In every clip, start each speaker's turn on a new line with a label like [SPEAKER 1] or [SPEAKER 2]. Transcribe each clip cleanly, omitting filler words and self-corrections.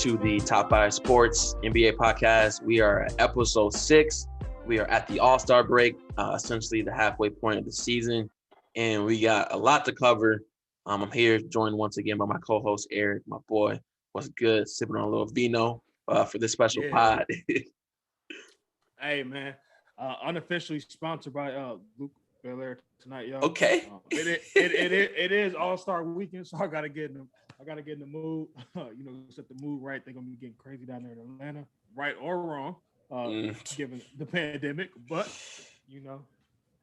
[SPEAKER 1] to the Top 5 Sports NBA podcast. We are at episode 6. We are at the All-Star break, essentially the halfway point of the season, and we got a lot to cover. I'm here joined once again by my co-host Eric, my boy. What's good? Sipping on a little vino for this special pod.
[SPEAKER 2] Hey man, unofficially sponsored by Luke Belair tonight, y'all.
[SPEAKER 1] Okay.
[SPEAKER 2] It is All-Star weekend, so I gotta get in the mood. Set the mood right. They're gonna be getting crazy down there in Atlanta, right or wrong, given the pandemic. But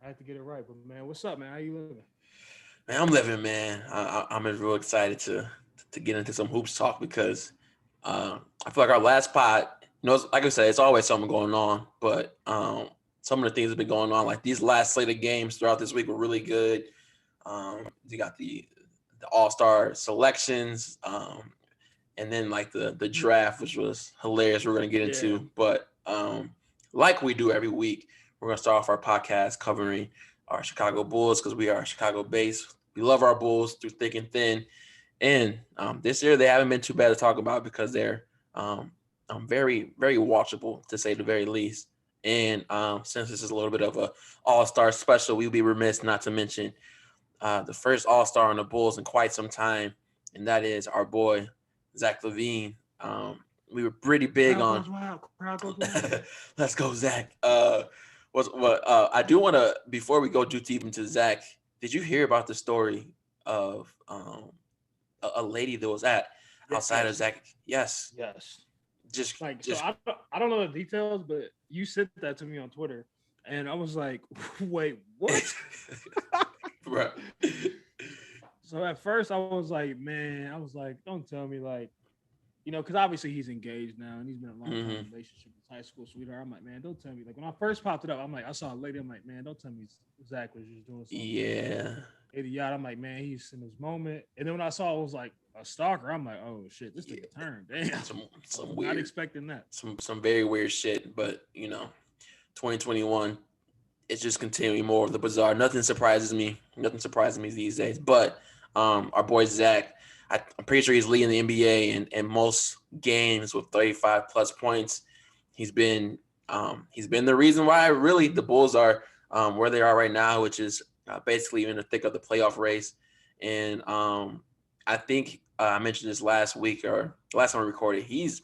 [SPEAKER 2] I have to get it right. But man, what's up, man? How you living?
[SPEAKER 1] Man, I'm living, man. I'm real excited to get into some hoops talk because I feel like our last pod, like I said, it's always something going on. But some of the things that have been going on, like these last slate of games throughout this week were really good. You got the All-Star selections, and then like the draft, which was hilarious. We're going to get into, but like we do every week, we're going to start off our podcast covering our Chicago Bulls because we are Chicago-based. We love our Bulls through thick and thin, and this year they haven't been too bad to talk about because they're very, very watchable to say the very least. And since this is a little bit of a All-Star special, we'd be remiss not to mention the first All-Star on the Bulls in quite some time, and that is our boy Zach LaVine. We were pretty big on. Let's go, Zach. I do want to, before we go too deep into Zach, did you hear about the story of a lady that was outside of Zach? Yes. Just
[SPEAKER 2] so I don't know the details, but you sent that to me on Twitter, and I was like, wait, what?
[SPEAKER 1] Right.
[SPEAKER 2] So at first I was like, don't tell me, because obviously he's engaged now and he's been in a long time relationship with his high school sweetheart. I'm like, man, don't tell me. Like when I first popped it up, I'm like, I saw a lady. I'm like, man, don't tell me Zach was just doing something.
[SPEAKER 1] Yeah.
[SPEAKER 2] Idiot. I'm like, man, he's in his moment. And then when I saw it was like a stalker, I'm like, oh shit, this nigga turned. Damn.
[SPEAKER 1] Some weird.
[SPEAKER 2] Not expecting that.
[SPEAKER 1] Some very weird shit. But 2021, it's just continuing more of the bizarre. Nothing surprises me these days. But our boy Zach, I'm pretty sure he's leading the NBA in most games with 35 plus points. He's been the reason why really the Bulls are where they are right now, which is basically in the thick of the playoff race. And I think I mentioned this last week or last time I recorded. He's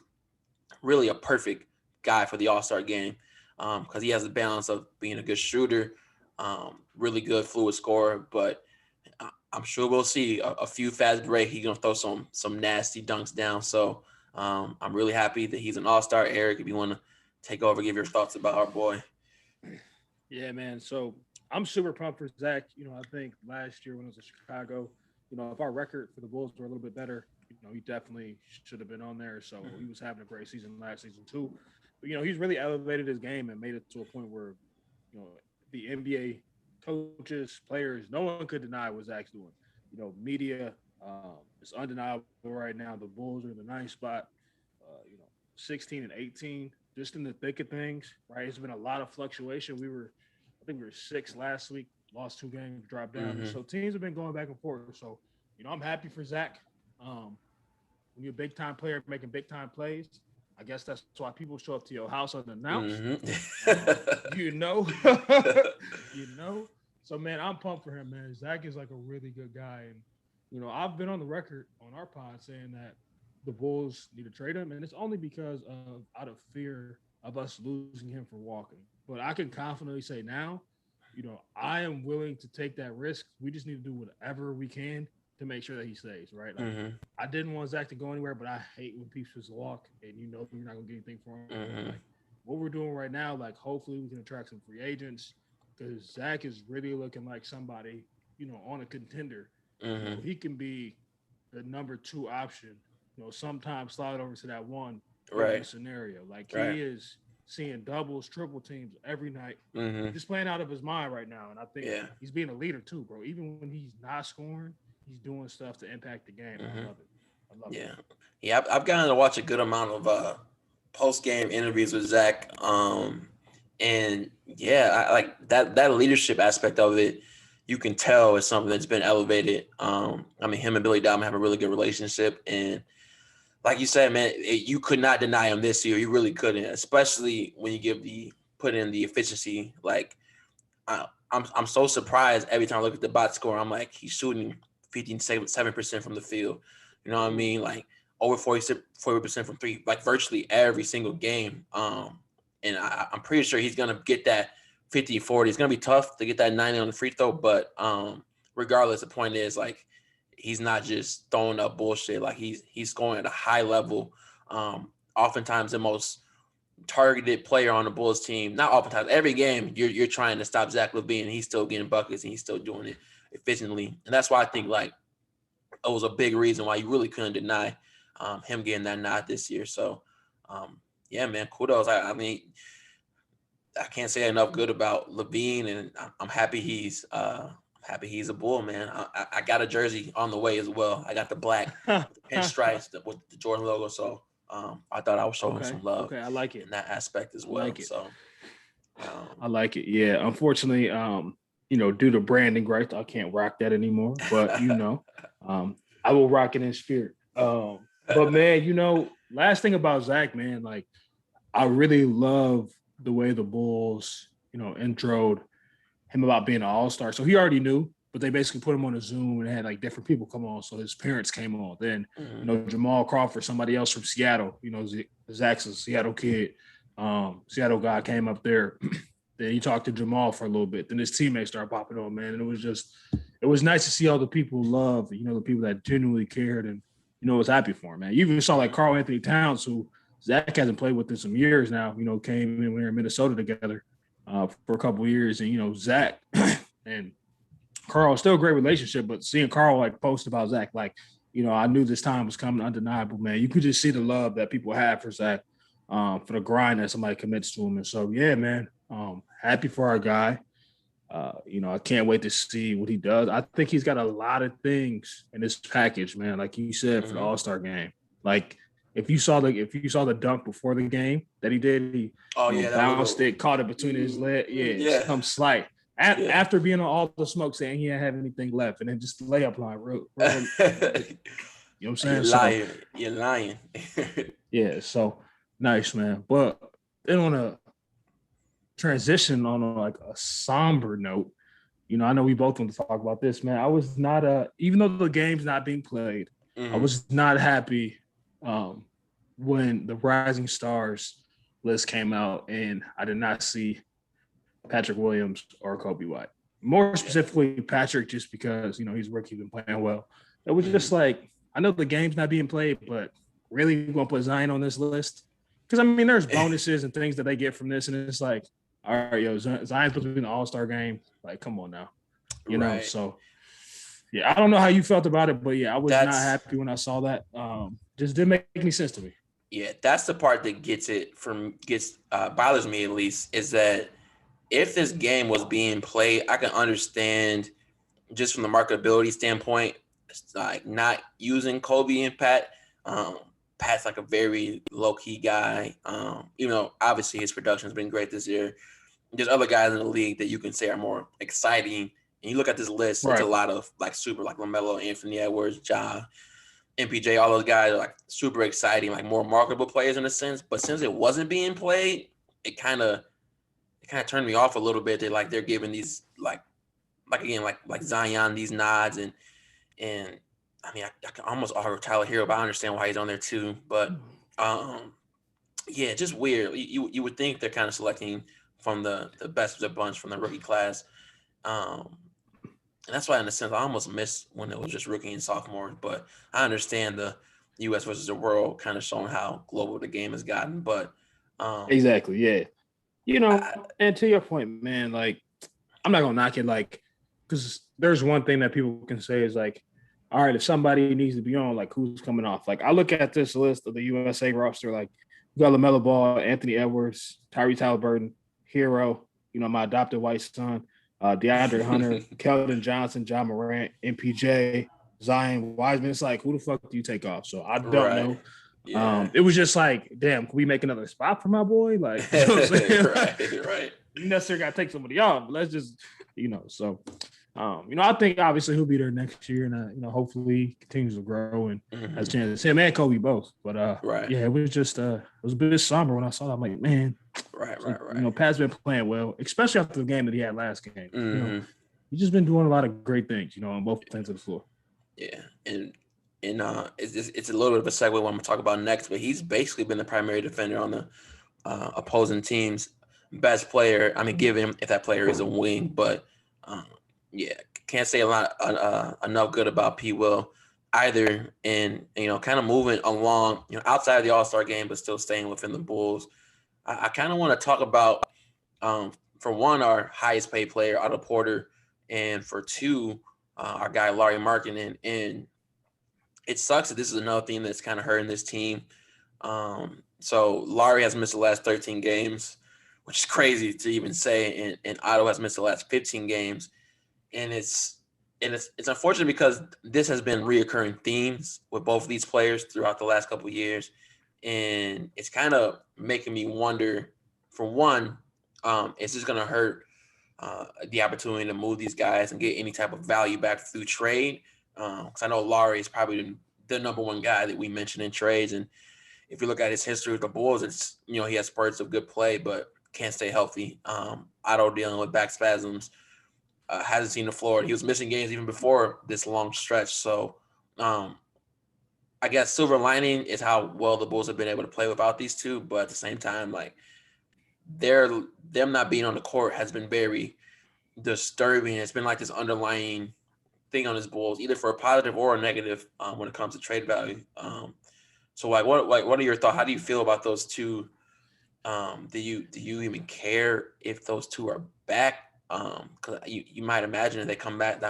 [SPEAKER 1] really a perfect guy for the All-Star game because he has the balance of being a good shooter, really good fluid scorer, but I'm sure we'll see a few fast break. He's gonna throw some nasty dunks down. So I'm really happy that he's an All-Star. Eric, if you want to take over, give your thoughts about our boy.
[SPEAKER 2] Yeah, man. So I'm super pumped for Zach. I think last year when it was in Chicago, if our record for the Bulls were a little bit better, he definitely should have been on there. So he was having a great season last season too. But he's really elevated his game and made it to a point where, the NBA coaches, players, no one could deny what Zach's doing. Media, it's undeniable right now. The Bulls are in the 9th spot, 16 and 18, just in the thick of things, right? It's been a lot of fluctuation. I think we were 6th last week, lost 2 games, dropped down. So teams have been going back and forth. So, I'm happy for Zach. When you're a big-time player making big-time plays, I guess that's why people show up to your house unannounced. So, man, I'm pumped for him, man. Zach is like a really good guy. And, I've been on the record on our pod saying that the Bulls need to trade him. And it's only because out of fear of us losing him for walking. But I can confidently say now, I am willing to take that risk. We just need to do whatever we can to make sure that he stays, right? I didn't want Zach to go anywhere, but I hate when people just walk and you're not going to get anything for him. Like, what we're doing right now, hopefully we can attract some free agents because Zach is really looking like somebody, on a contender. He can be the number 2 option, sometimes slide over to that 1 scenario. He is seeing doubles, triple teams every night, just playing out of his mind right now. And I think he's being a leader too, bro. Even when he's not scoring, he's doing stuff to impact the game. I love it.
[SPEAKER 1] Yeah. I've gotten to watch a good amount of post-game interviews with Zach. And I like that leadership aspect of it. You can tell it's something that's been elevated. Him and Billy Diamond have a really good relationship, and like you said, man, you could not deny him this year. You really couldn't, especially when you put in the efficiency. Like I'm so surprised every time I look at the box score. I'm like, he's shooting 57% from the field. You know what I mean? Like over 40% from three, like virtually every single game. And I'm pretty sure he's gonna get that 50-40. It's gonna be tough to get that 90 on the free throw, but regardless, the point is like he's not just throwing up bullshit. Like he's scoring at a high level. Oftentimes the most targeted player on the Bulls team. Not oftentimes, every game you're trying to stop Zach LaVine, and he's still getting buckets and he's still doing it efficiently. And that's why I think like it was a big reason why you really couldn't deny him getting that nod this year. So yeah, man, kudos. I mean, I can't say enough good about LaVine, and I'm happy he's a Bull, man. I got a jersey on the way as well. I got the black with the pinstripes with the Jordan logo. So I thought I would show him some love.
[SPEAKER 2] Okay, I like it
[SPEAKER 1] in that aspect as
[SPEAKER 2] I
[SPEAKER 1] well.
[SPEAKER 2] like it.
[SPEAKER 1] So
[SPEAKER 2] I like it. Yeah. Unfortunately, due to branding rights, I can't rock that anymore. But I will rock it in spirit. But man, last thing about Zach, man, like I really love the way the Bulls, introed him about being an all-star. So he already knew, but they basically put him on a Zoom and had like different people come on. So his parents came on. Then, Jamal Crawford, somebody else from Seattle, Zach's a Seattle kid. Seattle guy came up there. Then he talked to Jamal for a little bit. Then his teammates started popping on, man. And it was nice to see all the people love, the people that genuinely cared and, was happy for him, man. You even saw like Karl Anthony Towns, who Zach hasn't played with in some years now, came in, we were in Minnesota together for a couple of years. And, Zach and Karl, still a great relationship, but seeing Karl like post about Zach, like, I knew this time was coming, undeniable, man. You could just see the love that people have for Zach, for the grind that somebody commits to him. And so, yeah, man, happy for our guy. I can't wait to see what he does. I think he's got a lot of things in this package, man. Like you said, for the All-Star game. Like if you saw the dunk before the game that he did, he bounced it, caught it between his legs. Yeah, some slight. After being on all the smoke, saying he didn't have anything left, and then just lay up line, real you know what I'm saying?
[SPEAKER 1] You're lying.
[SPEAKER 2] Yeah, so nice, man. But then on a transition on a somber note, I know we both want to talk about this, man. I was not even though the game's not being played, I was not happy when the Rising Stars list came out and I did not see Patrick Williams or Kobe White. More specifically, Patrick, just because he's rookie, been playing well. It was just like, I know the game's not being played, but really we're gonna put Zion on this list? Because I mean, there's bonuses and things that they get from this, and it's like, all right, Zion's supposed to be in the All-Star game. Like, come on now, know. So, yeah, I don't know how you felt about it, but yeah, I was not happy when I saw that. Just didn't make any sense to me.
[SPEAKER 1] Yeah, that's the part that bothers me at least, is that if this game was being played, I can understand just from the marketability standpoint, like not using Kobe and Pat. Pat's like a very low-key guy. Obviously his production has been great this year. There's other guys in the league that you can say are more exciting. And you look at this list, It's a lot of like super, like LaMelo, Anthony Edwards, Ja, MPJ, all those guys are like super exciting, like more marketable players in a sense. But since it wasn't being played, it kind of turned me off a little bit. They're giving these like Zion these nods and I mean I can almost offer Tyler Hero, but I understand why he's on there too. But yeah, just weird. You would think they're kind of selecting from the best of the bunch from the rookie class. And that's why, in a sense, I almost missed when it was just rookie and sophomore. But I understand the U.S. versus the world kind of showing how global the game has gotten. But
[SPEAKER 2] exactly, yeah. And to your point, man, like I'm not gonna knock it, like, because there's one thing that people can say is like, all right, if somebody needs to be on, like, who's coming off? Like, I look at this list of the USA roster, like, you got LaMelo Ball, Anthony Edwards, Tyrese Halliburton, Hero, my adopted white son, DeAndre Hunter, Keldon Johnson, John Morant, MPJ, Zion, Wiseman. It's like, who the fuck do you take off? So I don't know. Yeah. It was just like, damn, can we make another spot for my boy? Like, you know what I'm saying?
[SPEAKER 1] right.
[SPEAKER 2] You necessarily got to take somebody off, but let's just, so I think obviously he'll be there next year, and hopefully he continues to grow and has a chance. Him and Kobe both, but
[SPEAKER 1] Right.
[SPEAKER 2] yeah, it was just it was a bit somber when I saw that. I'm like, man,
[SPEAKER 1] Right.
[SPEAKER 2] like,
[SPEAKER 1] Right.
[SPEAKER 2] Pat's been playing well, especially after the game that he had last game.
[SPEAKER 1] Mm-hmm.
[SPEAKER 2] He's just been doing a lot of great things, on both ends of the floor.
[SPEAKER 1] Yeah, and it's a little bit of a segue what I'm gonna talk about next, but he's basically been the primary defender on the opposing team's best player. I mean, give him if that player is a wing, but um, yeah, can't say a lot enough good about P. Will either. And kind of moving along, outside of the All Star game, but still staying within the Bulls. I kind of want to talk about for one, our highest paid player, Otto Porter, and for two, our guy Laurie Markkinen. And it sucks that this is another thing that's kind of hurting this team. So Laurie has missed the last 13 games, which is crazy to even say, and Otto has missed the last 15 games, and it's unfortunate because this has been reoccurring themes with both of these players throughout the last couple of years, and it's kind of making me wonder. For one, is this going to hurt the opportunity to move these guys and get any type of value back through trade? Because I know Laurie is probably the number one guy that we mentioned in trades, and if you look at his history with the Bulls, it's he has spurts of good play, but can't stay healthy. Otto dealing with back spasms, hasn't seen the floor. He was missing games even before this long stretch. So um, I guess silver lining is how well the Bulls have been able to play without these two, but at the same time, like them not being on the court has been very disturbing. It's been like this underlying thing on his Bulls, either for a positive or a negative when it comes to trade value. So what are your thoughts? How do you feel about those two? Do you even care if those two are back? Because you might imagine if they come back,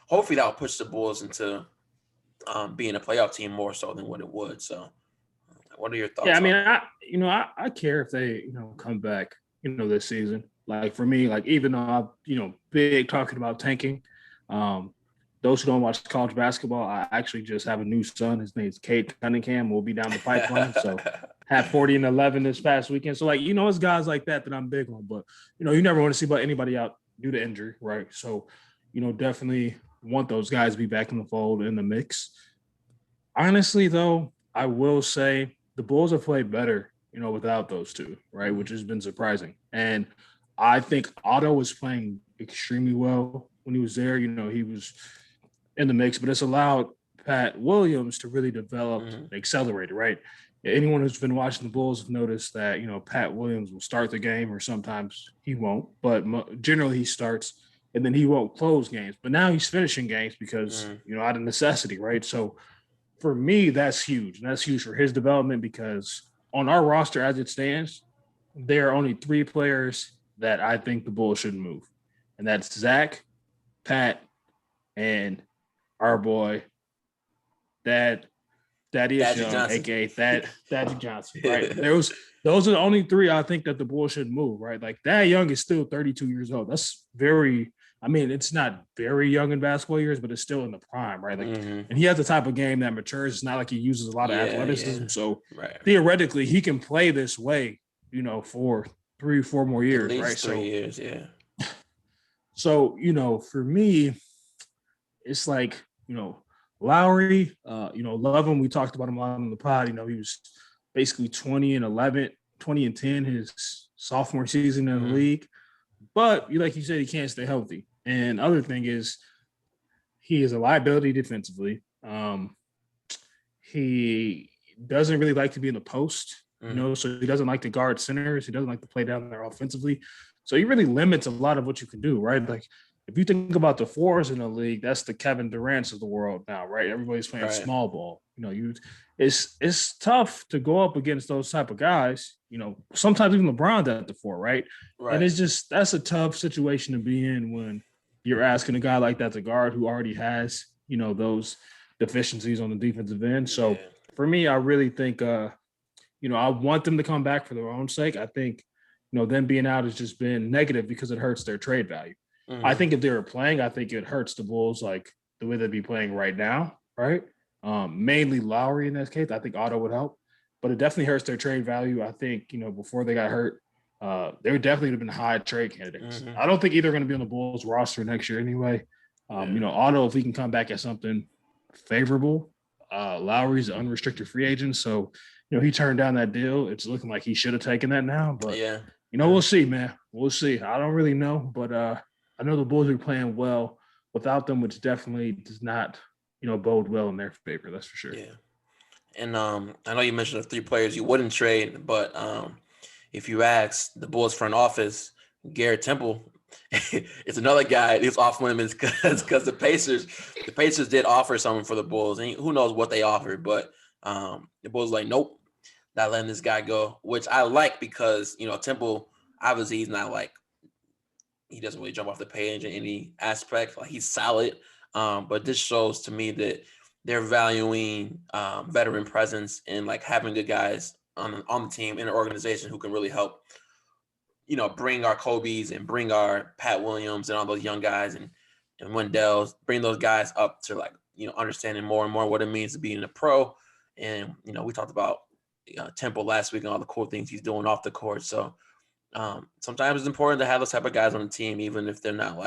[SPEAKER 1] hopefully that will push the Bulls into being a playoff team more so than what it would. So, what are your
[SPEAKER 2] Yeah, I
[SPEAKER 1] thoughts on
[SPEAKER 2] mean,
[SPEAKER 1] that?
[SPEAKER 2] I care if they come back, this season. Like for me, like even though I'm big talking about tanking, um, those who don't watch college basketball, I actually just have a new son. His name's Cade Cunningham. Will be down the pipeline. So had 40 and 11 this past weekend. So like it's guys like that I'm big on. But you never want to see about anybody out due to injury, right? So definitely want those guys to be back in the fold in the mix. Honestly, though, I will say the Bulls have played better, without those two, right? Which has been surprising. And I think Otto was playing extremely well when he was there. He was in the mix, but it's allowed Pat Williams to really develop
[SPEAKER 1] Mm-hmm.
[SPEAKER 2] and accelerate, right? Anyone who's been watching the Bulls have noticed that, Pat Williams will start the game or sometimes he won't, but generally he starts and then he won't close games. But now he's finishing games because,
[SPEAKER 1] Mm-hmm.
[SPEAKER 2] out of necessity, right? So for me, that's huge. And that's huge for his development because on our roster as it stands, there are only three players that I think the Bulls should move. And that's Zach, Pat, and our boy, Dad, Thaddeus
[SPEAKER 1] Daddy
[SPEAKER 2] Young,
[SPEAKER 1] Johnson.
[SPEAKER 2] aka Thaddeus Johnson, right? Those are the only three I think that the Bulls should move, right? Like Thad Young is still 32 years old. That's very, I mean, it's not very young in basketball years, but it's still in the prime, right? Like,
[SPEAKER 1] Mm-hmm.
[SPEAKER 2] and he has the type of game that matures. It's not like he uses a lot of
[SPEAKER 1] Yeah, yeah.
[SPEAKER 2] athleticism. So
[SPEAKER 1] Right.
[SPEAKER 2] theoretically, he can play this way, for 3 or 4 more
[SPEAKER 1] At
[SPEAKER 2] years, right?
[SPEAKER 1] least 3 years, yeah.
[SPEAKER 2] For me, it's like, Lowry, love him. We talked about him a lot on the pod. He was basically 20 and 11, 20 and 10 his sophomore season in the
[SPEAKER 1] Mm-hmm.
[SPEAKER 2] league. But like you said, he can't stay healthy. And other thing is he is a liability defensively. He doesn't really like to be in the post,
[SPEAKER 1] Mm-hmm.
[SPEAKER 2] so he doesn't like to guard centers. He doesn't like to play down there offensively. So he really limits a lot of what you can do, right? Like if you think about the fours in the league, that's the Kevin Durant's of the world now, right? Everybody's playing
[SPEAKER 1] Right.
[SPEAKER 2] small ball. It's tough to go up against those type of guys. Sometimes even LeBron's at the four, right? And
[SPEAKER 1] Right.
[SPEAKER 2] it's just that's a tough situation to be in when you're asking a guy like that to guard who already has, those deficiencies on the defensive end. So
[SPEAKER 1] Yeah.
[SPEAKER 2] for me, I really think I want them to come back for their own sake. I think, them being out has just been negative because it hurts their trade value. I
[SPEAKER 1] Mm-hmm.
[SPEAKER 2] think if they were playing, I think it hurts the Bulls like the way they'd be playing right now, right? Mainly Lowry in this case. I think Otto would help, but it definitely hurts their trade value. I think, before they got hurt, they would definitely have been high trade candidates.
[SPEAKER 1] Mm-hmm.
[SPEAKER 2] I don't think either are going to be on the Bulls roster next year anyway. Otto, if he can come back at something favorable, Lowry's an unrestricted free agent, so he turned down that deal. It's looking like he should have taken that now, but we'll see, man. We'll see. I don't really know, but I know the Bulls are playing well without them, which definitely does not, bode well in their favor. That's for sure.
[SPEAKER 1] Yeah. And I know you mentioned the 3 players you wouldn't trade, but if you ask the Bulls front office, Garrett Temple, it's another guy who's off limits because the Pacers did offer something for the Bulls, and who knows what they offered, but the Bulls like, nope, not letting this guy go, which I like because Temple obviously he doesn't really jump off the page in any aspect. Like, he's solid, but this shows to me that they're valuing veteran presence and like having good guys on the team in an organization who can really help, bring our Kobe's and bring our Pat Williams and all those young guys and Wendell's, bring those guys up to understanding more and more what it means to be in a pro. And we talked about Temple last week and all the cool things he's doing off the court. So sometimes it's important to have those type of guys on the team, even if they're not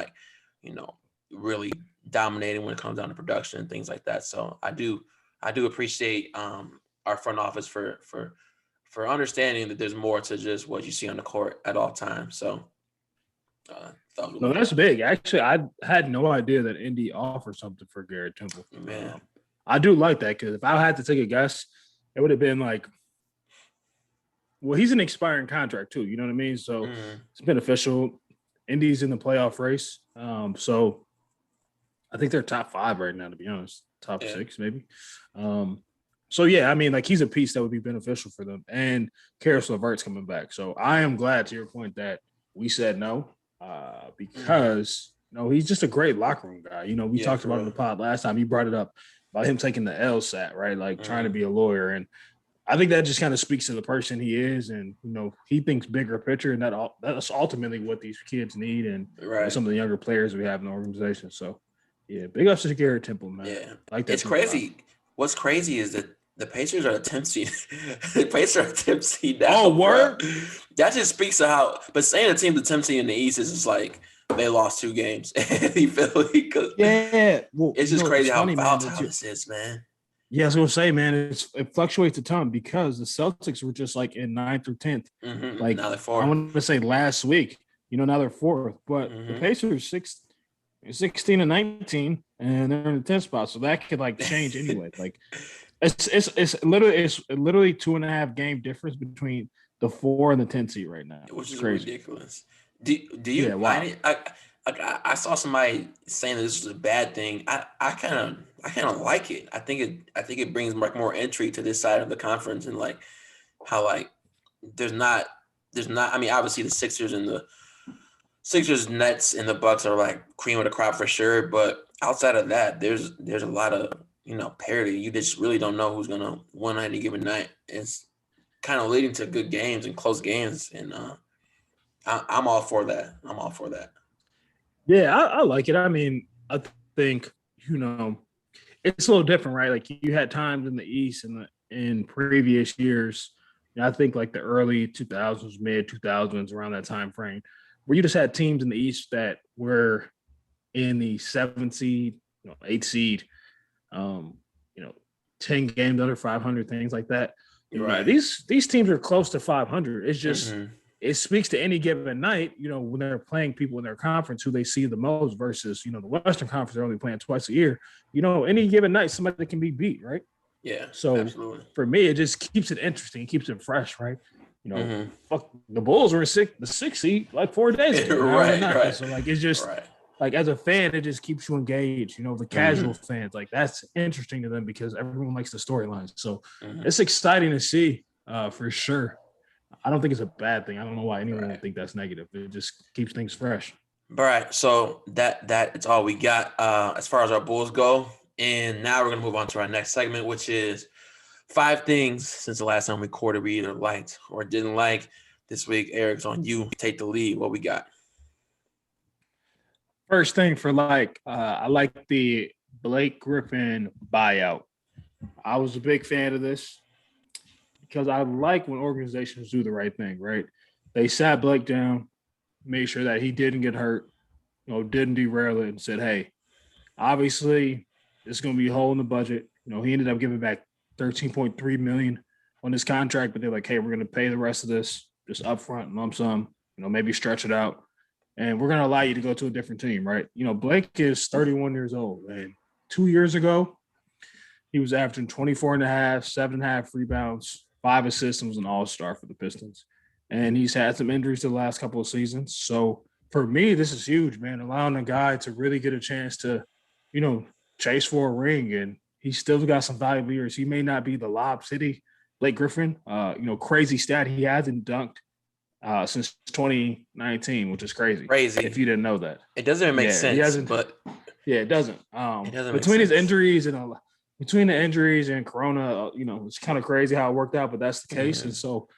[SPEAKER 1] really dominating when it comes down to production and things like that. So I do appreciate our front office for understanding that there's more to just what you see on the court at all times. So
[SPEAKER 2] no, that's big. Actually, I had no idea that Indy offered something for Garrett Temple.
[SPEAKER 1] Man,
[SPEAKER 2] I do like that because if I had to take a guess, it would have been like, well, he's an expiring contract too. You know what I mean? So it's beneficial. Indy's in the playoff race. So I think they're top 5 right now, to be honest. Top 6, maybe. So, yeah, I mean, like, he's a piece that would be beneficial for them. And Karis LeVert's coming back. So I am glad, to your point, that we said no because, he's just a great locker room guy. We talked about it in the pod last time. You brought it up about him taking the LSAT, right? Like, trying to be a lawyer. And I think that just kind of speaks to the person he is. And, he thinks bigger picture. And that's ultimately what these kids need and some of the younger players we have in the organization. So, yeah, big ups to Garrett Temple, man.
[SPEAKER 1] Yeah,
[SPEAKER 2] like that.
[SPEAKER 1] It's crazy. What's crazy is that the Pacers are a 10th seed. The Pacers are a 10th seed now.
[SPEAKER 2] Oh, word!
[SPEAKER 1] Bro. That just speaks to how. But saying a team's a 10th seed in the East is just like they lost 2 games. You feel me?
[SPEAKER 2] Yeah, well,
[SPEAKER 1] it's just crazy how volatile this is, man.
[SPEAKER 2] Yeah, I was gonna say, man, it fluctuates a ton because the Celtics were just like in 9th or 10th. Like,
[SPEAKER 1] now they're 4th.
[SPEAKER 2] I want to say last week. Now they're 4th, but the Pacers 16 and 19, and they're in the 10th spot, so that could change anyway. Like, it's literally 2.5 game difference between the 4 and the 10 seed right now,
[SPEAKER 1] which is
[SPEAKER 2] crazy.
[SPEAKER 1] ridiculous. Do you? Yeah, wow. I saw somebody saying that this was a bad thing. I kind of like it. I think it brings more entry to this side of the conference and how there's not. I mean, obviously the Sixers, Nets, and the Bucks are cream of the crop for sure. But outside of that, there's a lot of parity. You just really don't know who's gonna win on any given night. It's kind of leading to good games and close games, and I'm all for that.
[SPEAKER 2] Yeah, I like it. I mean, I think it's a little different, right? Like, you had times in the East and in previous years. I think the early 2000s, mid 2000s, around that time frame, where you just had teams in the East that were in the 7th seed, 8th seed, 10 games under 500, things like that.
[SPEAKER 1] Right.
[SPEAKER 2] These teams are close to 500. It's just it speaks to any given night, when they're playing people in their conference who they see the most versus, the Western Conference are only playing twice a year. Any given night, somebody can be beat, right?
[SPEAKER 1] Yeah.
[SPEAKER 2] So
[SPEAKER 1] absolutely.
[SPEAKER 2] For me, it just keeps it interesting, keeps it fresh, right? Fuck, the Bulls were the 6th seed 4 days ago.
[SPEAKER 1] right.
[SPEAKER 2] So it's just as a fan, it just keeps you engaged. The casual fans, that's interesting to them because everyone likes the storylines. So it's exciting to see for sure. I don't think it's a bad thing. I don't know why anyone would think that's negative. It just keeps things fresh.
[SPEAKER 1] All right. So that's all we got as far as our Bulls go. And now we're going to move on to our next segment, which is 5 things since the last time we recorded we either liked or didn't like. This week, Eric's on you. Take the lead. What we got?
[SPEAKER 2] First thing for I like the Blake Griffin buyout. I was a big fan of this because I like when organizations do the right thing, right? They sat Blake down, made sure that he didn't get hurt, didn't derail it, and said, "Hey, obviously, it's going to be a hole in the budget." He ended up giving back 13.3 million on his contract, but they're like, "Hey, we're going to pay the rest of this just upfront, lump sum. Maybe stretch it out, and we're going to allow you to go to a different team." Right? Blake is 31 years old, and 2 years ago, he was averaging 24 and a half, 7.5 rebounds, 5 assists, and was an all-star for the Pistons. And he's had some injuries the last couple of seasons. So for me, this is huge, man. Allowing a guy to really get a chance to, you know, chase for a ring. And he's still got some valuable years. He may not be the Lob City Blake Griffin. Crazy stat. He hasn't dunked since 2019, which is crazy.
[SPEAKER 1] Crazy.
[SPEAKER 2] If you didn't know that.
[SPEAKER 1] It doesn't even make sense.
[SPEAKER 2] He hasn't.
[SPEAKER 1] But
[SPEAKER 2] Yeah, it doesn't.
[SPEAKER 1] it doesn't make
[SPEAKER 2] Between his
[SPEAKER 1] sense.
[SPEAKER 2] injuries and between the injuries and Corona, it's kind of crazy how it worked out, but that's the case.
[SPEAKER 1] Mhm.
[SPEAKER 2] And so,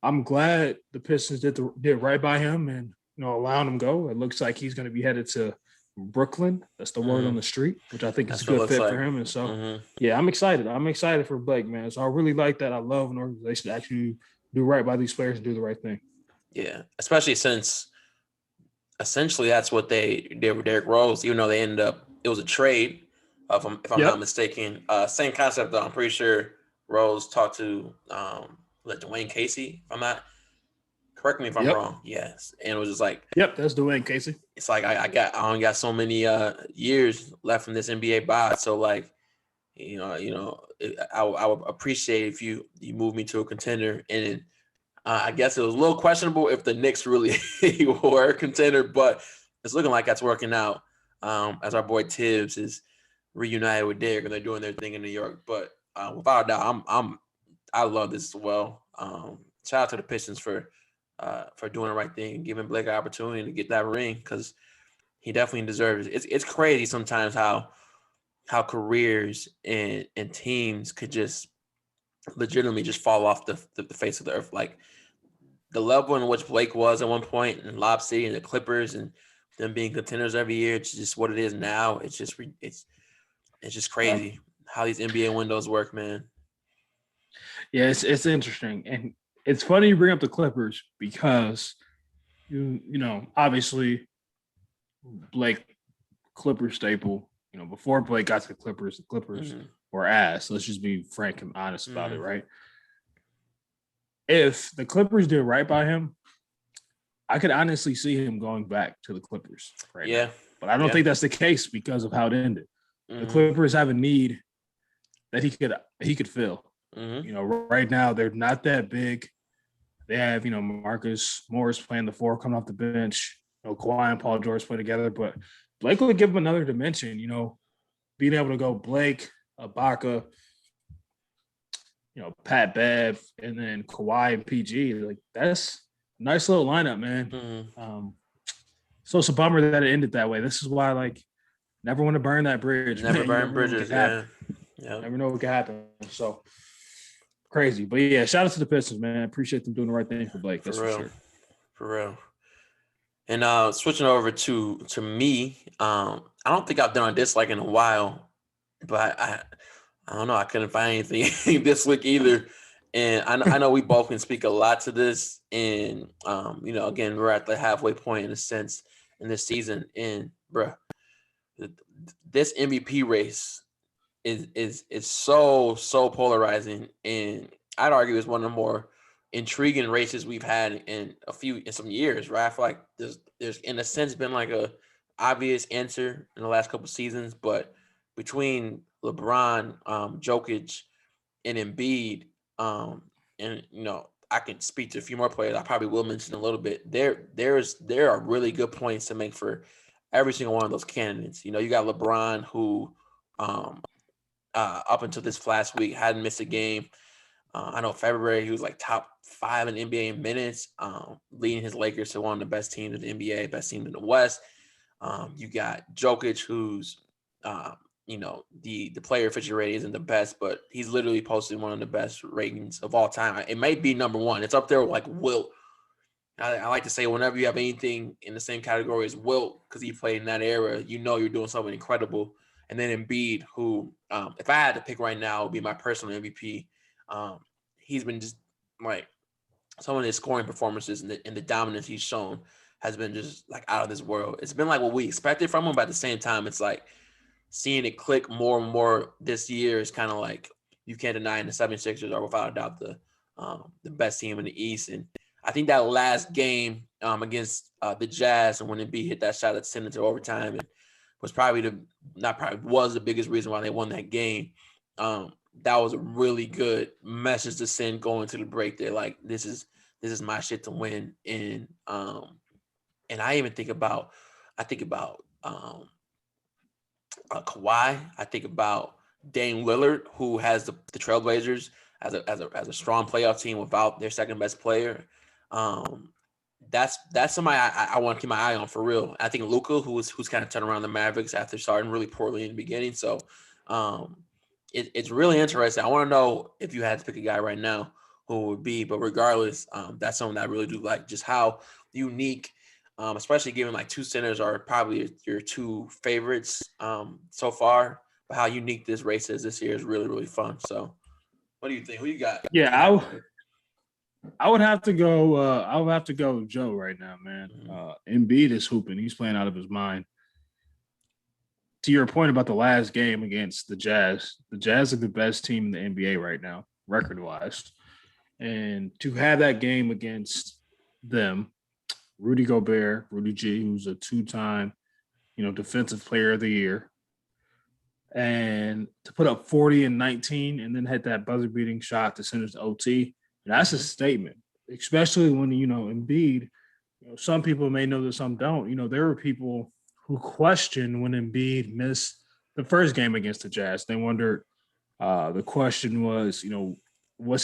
[SPEAKER 2] I'm glad the Pistons did right by him and allowing him go. It looks like he's going to be headed to Brooklyn. That's the word on the street, which I think is a good fit for him. And so, yeah, I'm excited. I'm excited for Blake, man. So I really like that. I love an organization to actually do right by these players and do the right thing.
[SPEAKER 1] Yeah, especially since essentially that's what they did with Derrick Rose, even though they ended up, it was a trade, if I'm not mistaken. Same concept, though. I'm pretty sure Rose talked to Dwayne Casey, if I'm not, correct me if I'm wrong. Yes. And it was just like,
[SPEAKER 2] that's Dwayne Casey.
[SPEAKER 1] It's like I only got so many years left from this NBA bot. So like, I would appreciate if you move me to a contender. And I guess it was a little questionable if the Knicks really were a contender, but it's looking like that's working out. As our boy Tibbs is reunited with Derrick and they're doing their thing in New York. But without a doubt, I love this as well. Shout out to the Pistons for doing the right thing, giving Blake an opportunity to get that ring, because he definitely deserves it. It's crazy sometimes how careers and teams could just legitimately just fall off the face of the earth. Like the level in which Blake was at one point in Lob City and the Clippers and them being contenders every year, it's just what it is now. It's just crazy how these NBA windows work, man.
[SPEAKER 2] Yeah, it's interesting. And it's funny you bring up the Clippers because obviously Blake Clipper staple. Before Blake got to the Clippers were ass. Let's just be frank and honest about it, right? If the Clippers did right by him, I could honestly see him going back to the Clippers right now. But I don't think that's the case because of how it ended. The Clippers have a need that he could fill. Right now they're not that big. They have, Marcus Morris playing the 4 coming off the bench. Kawhi and Paul George play together, but Blake would give him another dimension, being able to go Blake, Ibaka, Pat Bev, and then Kawhi and PG. Like, that's a nice little lineup, man. So it's a bummer that it ended that way. This is why, never want to burn that bridge.
[SPEAKER 1] Never burn bridges, yeah.
[SPEAKER 2] Never know what can happen. So crazy. But yeah, shout out to the Pistons, man. I appreciate them doing the right thing for Blake. That's for sure.
[SPEAKER 1] For real. And switching over to me, I don't think I've done this in a while, but I don't know. I couldn't find anything this week either. And I know we both can speak a lot to this. And, again, we're at the halfway point in a sense in this season. And, this MVP race is so polarizing. And I'd argue it's one of the more intriguing races we've had in some years, right? I feel like there's in a sense been a obvious answer in the last couple of seasons, but between LeBron, Jokic, and Embiid, and I can speak to a few more players I probably will mention a little bit. There are really good points to make for every single one of those candidates. You got LeBron, who up until this last week hadn't missed a game. I know February he was top 5 in NBA in minutes, leading his Lakers to one of the best teams in the NBA, best team in the West. You got Jokic, who's the player efficiency rating isn't the best, but he's literally posted one of the best ratings of all time. It might be number 1. It's up there with Wilt. I like to say whenever you have anything in the same category as Wilt, because he played in that era, you're doing something incredible. And then Embiid, who, if I had to pick right now, would be my personal MVP. He's been just some of his scoring performances and the dominance he's shown has been just like out of this world. It's been like what we expected from him, but at the same time, it's like seeing it click more and more this year is kind of like you can't deny the 76ers are without a doubt the best team in the East. And I think that last game against the Jazz and when Embiid hit that shot that sent it to overtime and was probably was the biggest reason why they won that game. That was a really good message to send going to the break. They're like, this is my shit to win. And I think about Kawhi. I think about Dame Lillard, who has the Trailblazers as a strong playoff team without their second best player. Um, that's somebody I want to keep my eye on for real. I think Luka, who's kind of turned around the Mavericks after starting really poorly in the beginning. So it's really interesting. I want to know if you had to pick a guy right now who it would be. But regardless, that's something that I really do like, just how unique, especially given like two centers are probably your two favorites so far. But how unique this race is this year is really, really fun. So what do you think? Who you got?
[SPEAKER 2] Yeah, I would have to go. I would have to go with Joe right now, man. Embiid is hooping. He's playing out of his mind. To your point about the last game against the Jazz are the best team in the NBA right now, record wise. And to have that game against them, Rudy Gobert, Rudy G, who's a two-time, defensive player of the year, and to put up 40 and 19 and then hit that buzzer-beating shot to send us to OT, that's a statement, especially when, Embiid, some people may know this, some don't. There were people who questioned when Embiid missed the first game against the Jazz. They wondered, the question was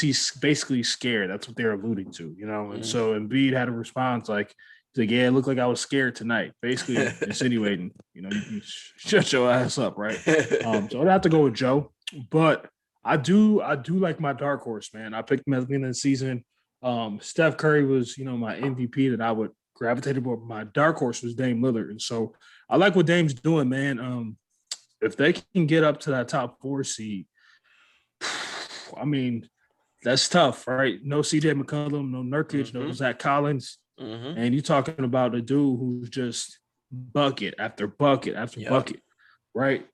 [SPEAKER 2] he basically scared? That's what they're alluding to, And so Embiid had a response like, yeah, it looked like I was scared tonight. Basically insinuating, you shut your ass up, right? So I'd have to go with Joe, but I do like my dark horse, man. I picked him at the beginning of the season. Steph Curry was, my MVP that I would gravitate toward. My dark horse was Dame Lillard, and so I like what Dame's doing, man. If they can get up to that top 4 seed, I mean, that's tough, right? No CJ McCollum, no Nurkic, no Zach Collins. And you're talking about a dude who's just bucket after bucket after bucket, right?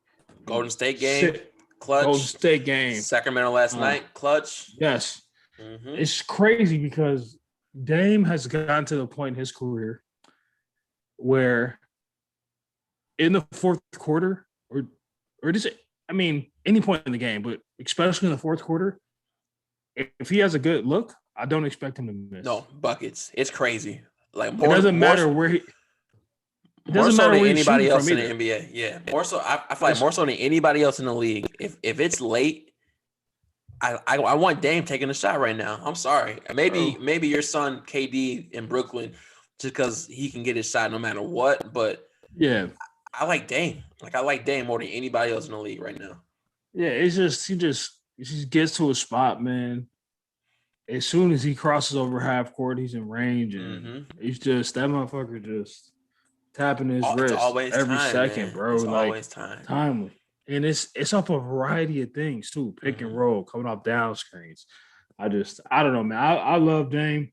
[SPEAKER 1] Golden State game, clutch.
[SPEAKER 2] Golden State game.
[SPEAKER 1] Sacramento last night, clutch.
[SPEAKER 2] Yes. It's crazy because Dame has gotten to the point in his career where in the fourth quarter, or just, any point in the game, but especially in the fourth quarter, if he has a good look, I don't expect him to miss.
[SPEAKER 1] No, buckets. It's crazy. Like
[SPEAKER 2] it doesn't matter where he.
[SPEAKER 1] It doesn't matter than anybody else in the NBA. Yeah, more so. I feel like more so than anybody else in the league. If it's late, I want Dame taking a shot right now. I'm sorry. Maybe your son KD in Brooklyn, just because he can get his shot no matter what. But
[SPEAKER 2] yeah,
[SPEAKER 1] I like Dame. I like Dame more than anybody else in the league right now.
[SPEAKER 2] Yeah, it's just he just gets to a spot, man. As soon as he crosses over half court, he's in range, and he's just that motherfucker just tapping his wrist every second, man. Bro.
[SPEAKER 1] It's always
[SPEAKER 2] timely, and it's up a variety of things too. Pick and roll, coming off down screens. I don't know, man. I love Dame.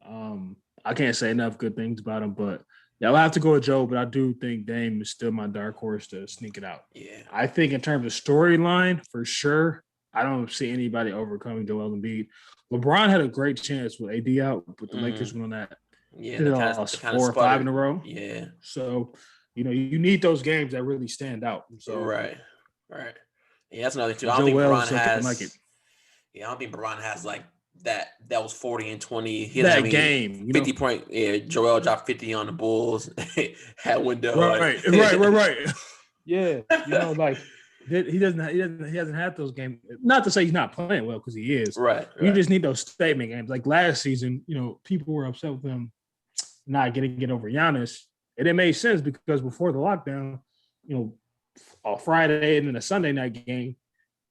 [SPEAKER 2] I can't say enough good things about him, but yeah, I'll have to go with Joe. But I do think Dame is still my dark horse to sneak it out.
[SPEAKER 1] Yeah,
[SPEAKER 2] I think in terms of storyline, for sure. I don't see anybody overcoming Joel Embiid. LeBron had a great chance with AD out, but the Lakers went on that.
[SPEAKER 1] Yeah,
[SPEAKER 2] they lost 4 or 5 in a row.
[SPEAKER 1] Yeah.
[SPEAKER 2] So, you need those games that really stand out. So
[SPEAKER 1] right. Yeah, that's another thing too. I don't think LeBron has.
[SPEAKER 2] Like it.
[SPEAKER 1] Yeah, I don't think LeBron has like that. That was 40 and 20.
[SPEAKER 2] He that game,
[SPEAKER 1] 50 point. Yeah, Joel dropped 50 on the Bulls. Had window.
[SPEAKER 2] Right. Yeah, he hasn't had those games. Not to say he's not playing well, because he is.
[SPEAKER 1] Right.
[SPEAKER 2] You just need those statement games. Like last season, people were upset with him not getting it over Giannis. And it made sense because before the lockdown, a Friday and then a Sunday night game,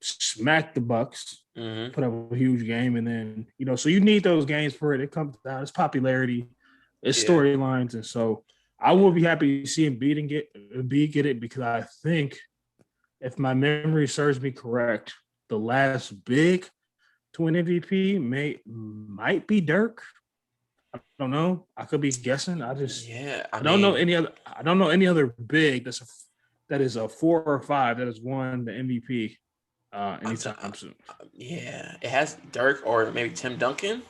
[SPEAKER 2] smacked the Bucks, put up a huge game, and then so you need those games for it. It comes down. It's popularity, it's storylines, and so I will be happy to see Embiid get it because I think, if my memory serves me correct, the last big to an MVP might be Dirk. I don't know. I could be guessing.
[SPEAKER 1] Yeah, I
[SPEAKER 2] I don't know
[SPEAKER 1] mean,
[SPEAKER 2] any other. I don't know any other big that is a 4 or 5 that has won the MVP
[SPEAKER 1] I'm t-
[SPEAKER 2] anytime soon.
[SPEAKER 1] yeah, it has Dirk or maybe Tim Duncan.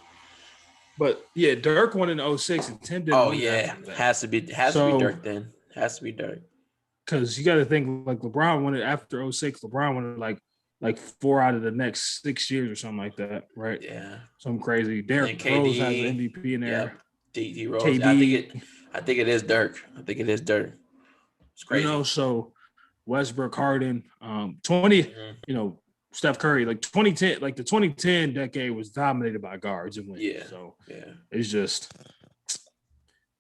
[SPEAKER 2] But yeah, Dirk won in 06 and Tim didn't
[SPEAKER 1] Oh
[SPEAKER 2] win it
[SPEAKER 1] yeah,
[SPEAKER 2] after that.
[SPEAKER 1] has to be
[SPEAKER 2] So
[SPEAKER 1] Dirk then. Has to be Dirk.
[SPEAKER 2] because you got to think like LeBron won it after 06. LeBron won it like 4 out of the next 6 years or something like that, right?
[SPEAKER 1] Yeah.
[SPEAKER 2] Something crazy.
[SPEAKER 1] Then
[SPEAKER 2] Derrick Rose has an
[SPEAKER 1] KD.
[SPEAKER 2] MVP in there.
[SPEAKER 1] Yep. D Rose.
[SPEAKER 2] KB,
[SPEAKER 1] I think it is Dirk. I think it is Dirk. It's crazy.
[SPEAKER 2] so Westbrook, Harden, 20,
[SPEAKER 1] Mhm.
[SPEAKER 2] Steph Curry, like 2010, like the 2010 decade was dominated by guards and wings.
[SPEAKER 1] Yeah.
[SPEAKER 2] So
[SPEAKER 1] Yeah.
[SPEAKER 2] it's just,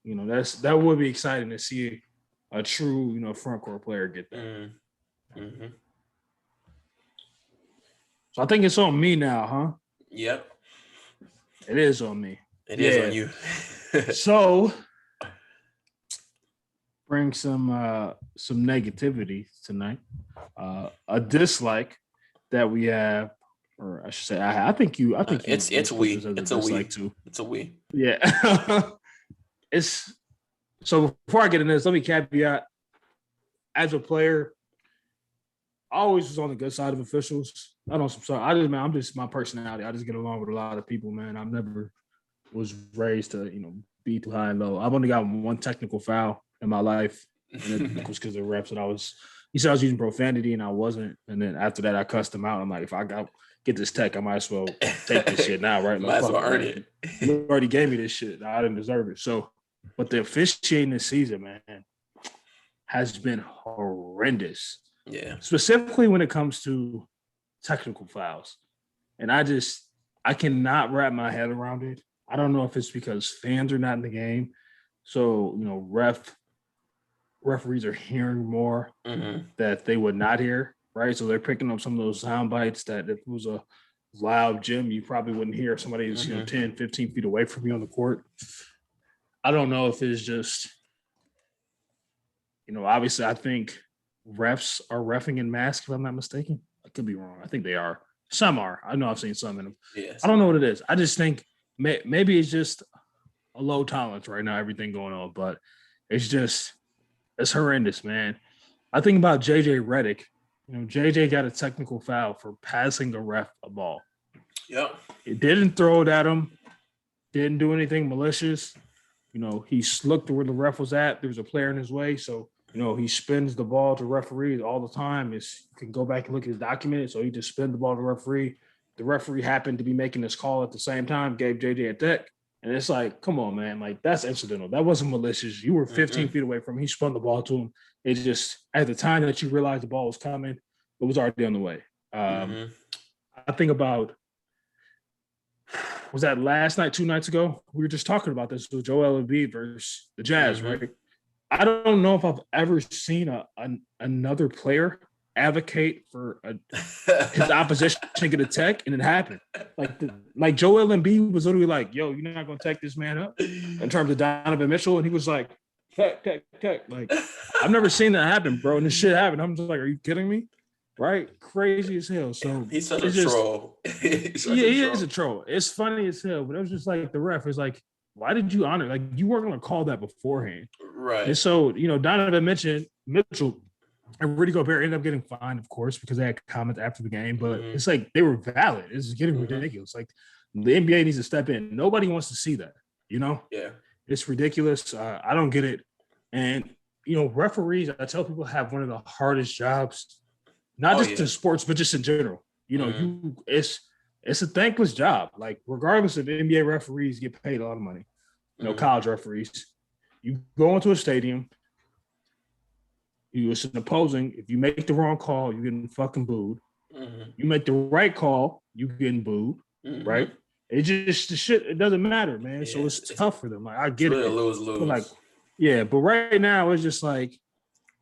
[SPEAKER 2] that would be exciting to see a true, front court player get that.
[SPEAKER 1] Mm-hmm.
[SPEAKER 2] So I think it's on me now, huh?
[SPEAKER 1] Yep.
[SPEAKER 2] It is on me.
[SPEAKER 1] It is on you.
[SPEAKER 2] So bring some negativity tonight. A dislike that we have, or I should say, I think you.
[SPEAKER 1] It's we. It's a we.
[SPEAKER 2] Too.
[SPEAKER 1] It's a we.
[SPEAKER 2] Yeah. It's so. Before I get into this, let me caveat. As a player, I always was on the good side of officials. I'm just my personality. I just get along with a lot of people, man. I've never was raised to, be too high and low. I've only got one technical foul in my life, and it was because of refs. And he said I was using profanity, and I wasn't. And then after that, I cussed him out. I'm like, if I get this tech, I might as well take this shit now, right?
[SPEAKER 1] Might as well earn it.
[SPEAKER 2] You already gave me this shit. I didn't deserve it. So, but the officiating this season, man, has been horrendous.
[SPEAKER 1] Yeah.
[SPEAKER 2] Specifically when it comes to technical fouls. And I cannot wrap my head around it. I don't know if it's because fans are not in the game. So, referees are hearing more that they would not hear, right? So they're picking up some of those sound bites that if it was a loud gym, you probably wouldn't hear somebody who's 10, 15 feet away from you on the court. I don't know if it's just, obviously I think refs are reffing in masks, if I'm not mistaken. I could be wrong. I think they are. Some are. I know I've seen some in them.
[SPEAKER 1] Yes.
[SPEAKER 2] I don't know what it is. I just think maybe it's just a low tolerance right now, everything going on, but it's horrendous, man. I think about JJ Redick. JJ got a technical foul for passing the ref a ball.
[SPEAKER 1] Yep.
[SPEAKER 2] It didn't throw it at him, didn't do anything malicious. He looked where the ref was at. There was a player in his way. So, he spins the ball to referees all the time. You can go back and look at his document. So he just spins the ball to the referee. The referee happened to be making this call at the same time, gave JJ a tech. And it's like, come on, man. Like, that's incidental. That wasn't malicious. You were 15 feet away from him. He spun the ball to him. It just, at the time that you realized the ball was coming, it was already on the way. I think about, was that last night, 2 nights ago? We were just talking about this with Joel Embiid versus the Jazz, right? I don't know if I've ever seen another player advocate for his opposition to get a tech, and it happened. Like Joel Embiid was literally like, "Yo, you're not gonna tech this man up." In terms of Donovan Mitchell, and he was like, "Tech." Like, I've never seen that happen, bro. And this shit happened. I'm just like, "Are you kidding me?" Right? Crazy as hell. So
[SPEAKER 1] he's such a troll.
[SPEAKER 2] He is a troll. It's funny as hell, but it was just like the ref is like, why did you honor? Like, you weren't going to call that beforehand.
[SPEAKER 1] Right.
[SPEAKER 2] And so, Donovan Mitchell and Rudy Gobert ended up getting fined, of course, because they had comments after the game, but it's like they were valid. It's getting ridiculous. Like, the NBA needs to step in. Nobody wants to see that,
[SPEAKER 1] Yeah.
[SPEAKER 2] It's ridiculous. I don't get it. And, referees, I tell people, have one of the hardest jobs, not just in sports, but just in general. It's a thankless job. Like, regardless of NBA referees get paid a lot of money, college referees, you go into a stadium, it's an opposing. If you make the wrong call, you're getting fucking booed. You make the right call, you're getting booed, right? It just, the shit, it doesn't matter, man. Yeah, so it's tough for them. Like, I get it.
[SPEAKER 1] Lose.
[SPEAKER 2] But like, but right now it's just like,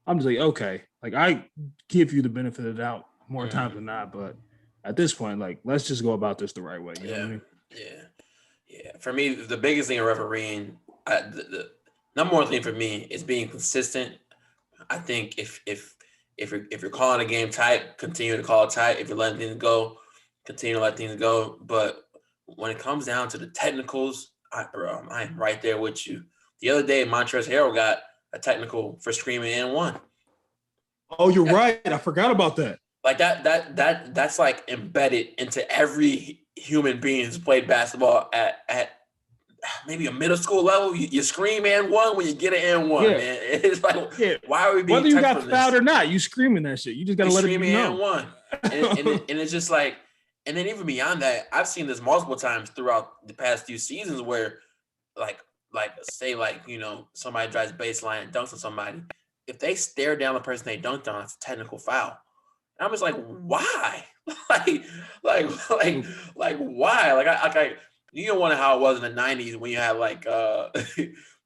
[SPEAKER 2] I'm just like, okay. Like, I give you the benefit of the doubt more times than not, but at this point, like, let's just go about this the right way. You know what I mean?
[SPEAKER 1] Yeah. For me, the biggest thing in refereeing, the number one thing for me is being consistent. I think if you're calling a game tight, continue to call it tight. If you're letting things go, continue to let things go. But when it comes down to the technicals, I am right there with you. The other day, Montrezl Harrell got a technical for screaming and one.
[SPEAKER 2] Oh, you're right. I forgot about that.
[SPEAKER 1] Like that's like embedded into every human being who's played basketball at maybe a middle school level. You scream and one when you get an and one,
[SPEAKER 2] Yeah.
[SPEAKER 1] man. It's like,
[SPEAKER 2] Yeah.
[SPEAKER 1] why are we being
[SPEAKER 2] Whether you
[SPEAKER 1] touched
[SPEAKER 2] got
[SPEAKER 1] from
[SPEAKER 2] fouled
[SPEAKER 1] this?
[SPEAKER 2] or not, you screaming that shit. You just gotta
[SPEAKER 1] You
[SPEAKER 2] let it be
[SPEAKER 1] screaming and
[SPEAKER 2] known.
[SPEAKER 1] one, and it's just like, and then even beyond that, I've seen this multiple times throughout the past few seasons where like say like somebody drives baseline and dunks on somebody. If they stare down the person they dunked on, it's a technical foul. And I'm just like, why? like, like, why? Like, you don't want to how it was in the '90s when you had like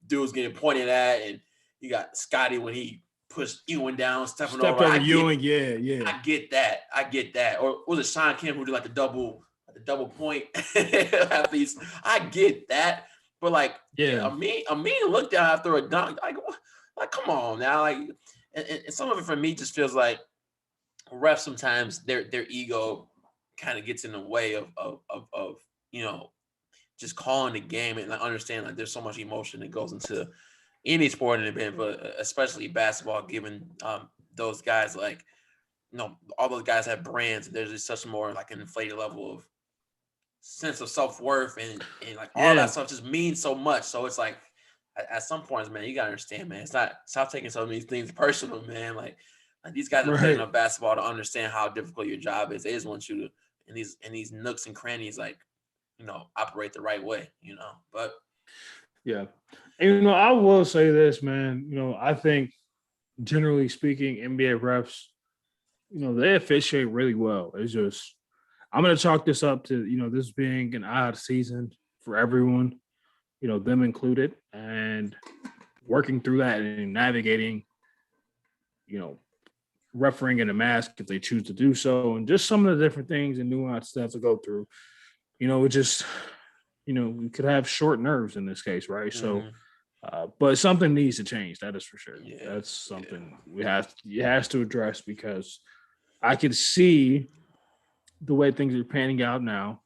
[SPEAKER 1] dudes getting pointed at, and you got Scotty when he pushed Ewan down, stepping
[SPEAKER 2] Stepped
[SPEAKER 1] over.
[SPEAKER 2] over Ewing, yeah.
[SPEAKER 1] I get that. Or was it Sean Kemp who did like the double point at least? I get that, but like,
[SPEAKER 2] Yeah.
[SPEAKER 1] a me look down after a dunk, like come on now, like, and some of it for me just feels like refs sometimes their ego kind of gets in the way of just calling the game, and I understand like there's so much emotion that goes into any sporting event, but especially basketball, given those guys like all those guys have brands. There's just such more like an inflated level of sense of self-worth, and like all that stuff just means so much. So it's like at some points, man, you gotta understand, man. It's not stop taking some of these things personal, man. Like these guys have played enough basketball to understand how difficult your job is. They just want you to in these nooks and crannies, like operate the right way, But
[SPEAKER 2] Yeah. And, I will say this, man. I think generally speaking, NBA refs, they officiate really well. It's just, I'm going to chalk this up to, this being an odd season for everyone, them included, and working through that and navigating, you know, refereeing in a mask if they choose to do so, and just some of the different things and nuance they have to go through. It just, we could have short nerves in this case, right? So, but something needs to change. That is for sure.
[SPEAKER 1] Yeah,
[SPEAKER 2] that's something it has to address, because I could see the way things are panning out now,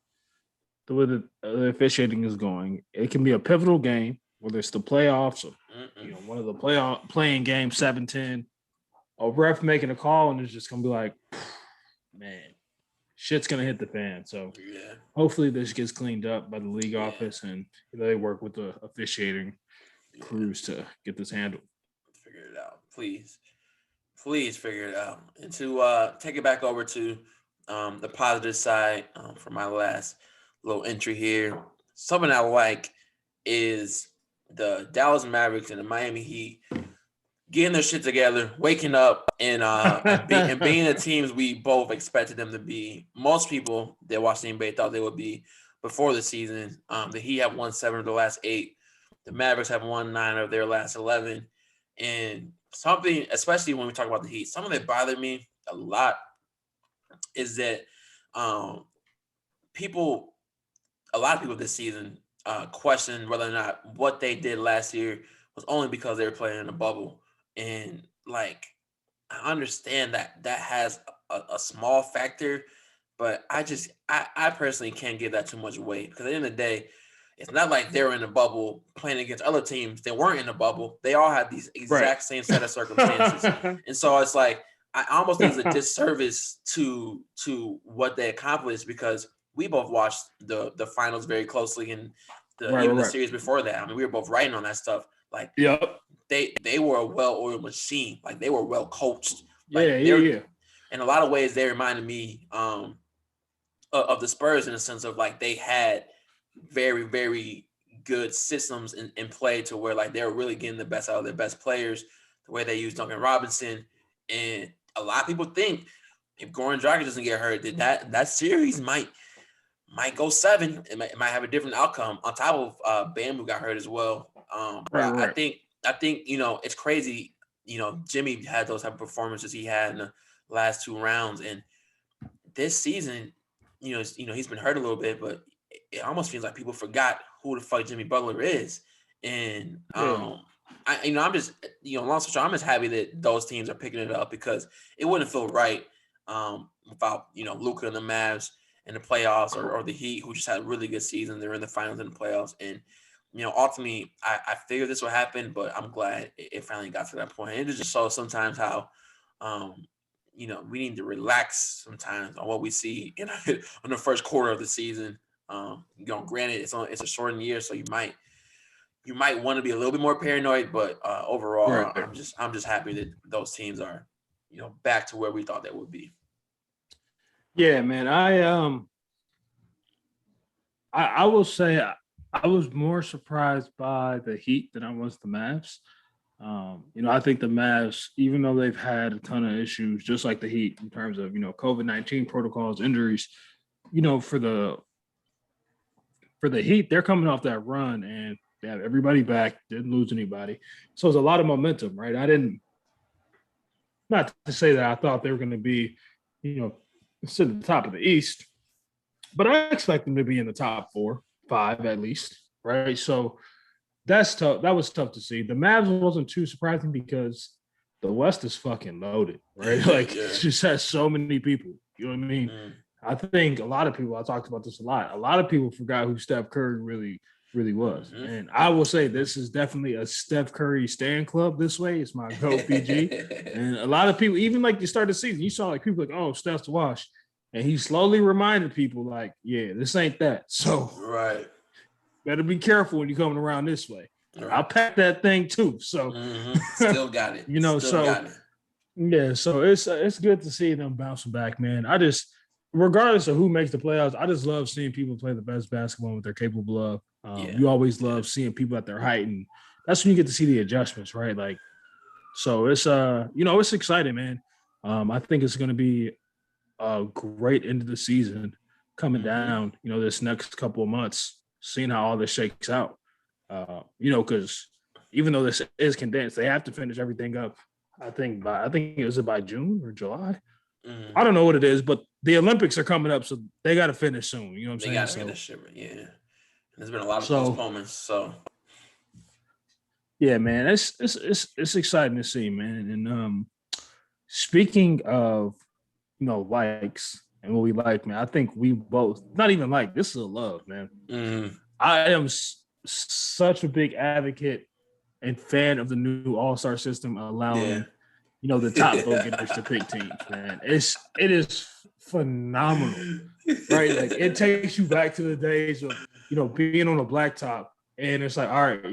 [SPEAKER 2] the way the officiating is going. It can be a pivotal game, whether it's the playoffs or one of the playing games, 7-10. A ref making a call and it's just gonna be like, man, shit's gonna hit the fan. So hopefully this gets cleaned up by the league office, and they work with the officiating crews to get this handled.
[SPEAKER 1] Figure it out, please figure it out. And to take it back over to the positive side for my last little entry here, something I like is the Dallas Mavericks and the Miami Heat getting their shit together, waking up, and being the teams we both expected them to be. Most people that watched the NBA thought they would be before the season. The Heat have won 7 of the last 8. The Mavericks have won 9 of their last 11. And something, especially when we talk about the Heat, something that bothered me a lot is that a lot of people this season questioned whether or not what they did last year was only because they were playing in a bubble. And like, I understand that has a small factor, but I personally can't give that too much weight, because at the end of the day, it's not like they're in a bubble playing against other teams that weren't in a bubble. They all had these exact same set of circumstances. And so it's like, I almost think it's a disservice to what they accomplished, because we both watched the finals very closely, and the series before that. I mean, we were both writing on that stuff. Like, they were a well-oiled machine. Like, they were well coached. Like, in a lot of ways, they reminded me of the Spurs, in a sense of like they had very, very good systems in play, to where like they were really getting the best out of their best players. The way they used Duncan Robinson, and a lot of people think if Goran Dragic doesn't get hurt, that series might go 7. It might have a different outcome. On top of Bam, who got hurt as well. I think it's crazy. Jimmy had those type of performances he had in the last 2 rounds, and this season, he's been hurt a little bit, but it almost feels like people forgot who the fuck Jimmy Butler is. And I'm just long story short, I'm just happy that those teams are picking it up, because it wouldn't feel right without Luka and the Mavs in the playoffs, or the Heat, who just had a really good season. They're in the finals and the playoffs, and ultimately, I figured this would happen, but I'm glad it finally got to that point. And it just shows sometimes how, we need to relax sometimes on what we see in the first quarter of the season. Granted, it's a shortened year, so you might want to be a little bit more paranoid, but overall,
[SPEAKER 2] Right.
[SPEAKER 1] I'm just happy that those teams are, back to where we thought they would be.
[SPEAKER 2] Yeah, man. I will say I was more surprised by the Heat than I was the Mavs. I think the Mavs, even though they've had a ton of issues, just like the Heat in terms of COVID-19 protocols, injuries, for the Heat, they're coming off that run and they have everybody back, didn't lose anybody, so it's a lot of momentum, right? Not to say that I thought they were going to be, sit at the top of the East, but I expect them to be in the top 4, 5 at least, right? So that's tough. That was tough to see. The Mavs wasn't too surprising because the West is fucking loaded, right? Like
[SPEAKER 1] Yeah.
[SPEAKER 2] it just has so many people. You know what I mean? I think a lot of people, I talked about this a lot of people forgot who Steph Curry really, really was. And I will say this is definitely a Steph Curry stan club this way. It's my GOAT PG. And a lot of people, even like you start the season, you saw like people like, oh, Steph's washed. And he slowly reminded people like, yeah, this ain't that. So
[SPEAKER 1] right.
[SPEAKER 2] Better be careful when you're coming around this way.
[SPEAKER 1] Right.
[SPEAKER 2] I'll pack that thing too. So
[SPEAKER 1] still got it. Got it.
[SPEAKER 2] Yeah, so it's good to see them bouncing back, man. I just, regardless of who makes the playoffs, I just love seeing people play the best basketball that they're capable of. You always love seeing people at their height, and that's when you get to see the adjustments, right? Like, so it's it's exciting, man. I think it's going to be a great end of the season coming down. This next couple of months, seeing how all this shakes out. Because even though this is condensed, they have to finish everything up. I think it was by June or July. I don't know what it is, but the Olympics are coming up, so they got to finish soon. You know what I'm saying?
[SPEAKER 1] They got to finish it, yeah. And there's been a lot of postponements, so
[SPEAKER 2] yeah, man, it's exciting to see, man. And speaking of likes and what we like, man, I think we both not even like this is a love, man. I am such a big advocate and fan of the new All-Star system, allowing the top vote getters to pick teams, man. It is phenomenal, right? Like it takes you back to the days of being on a blacktop, and it's like, all right,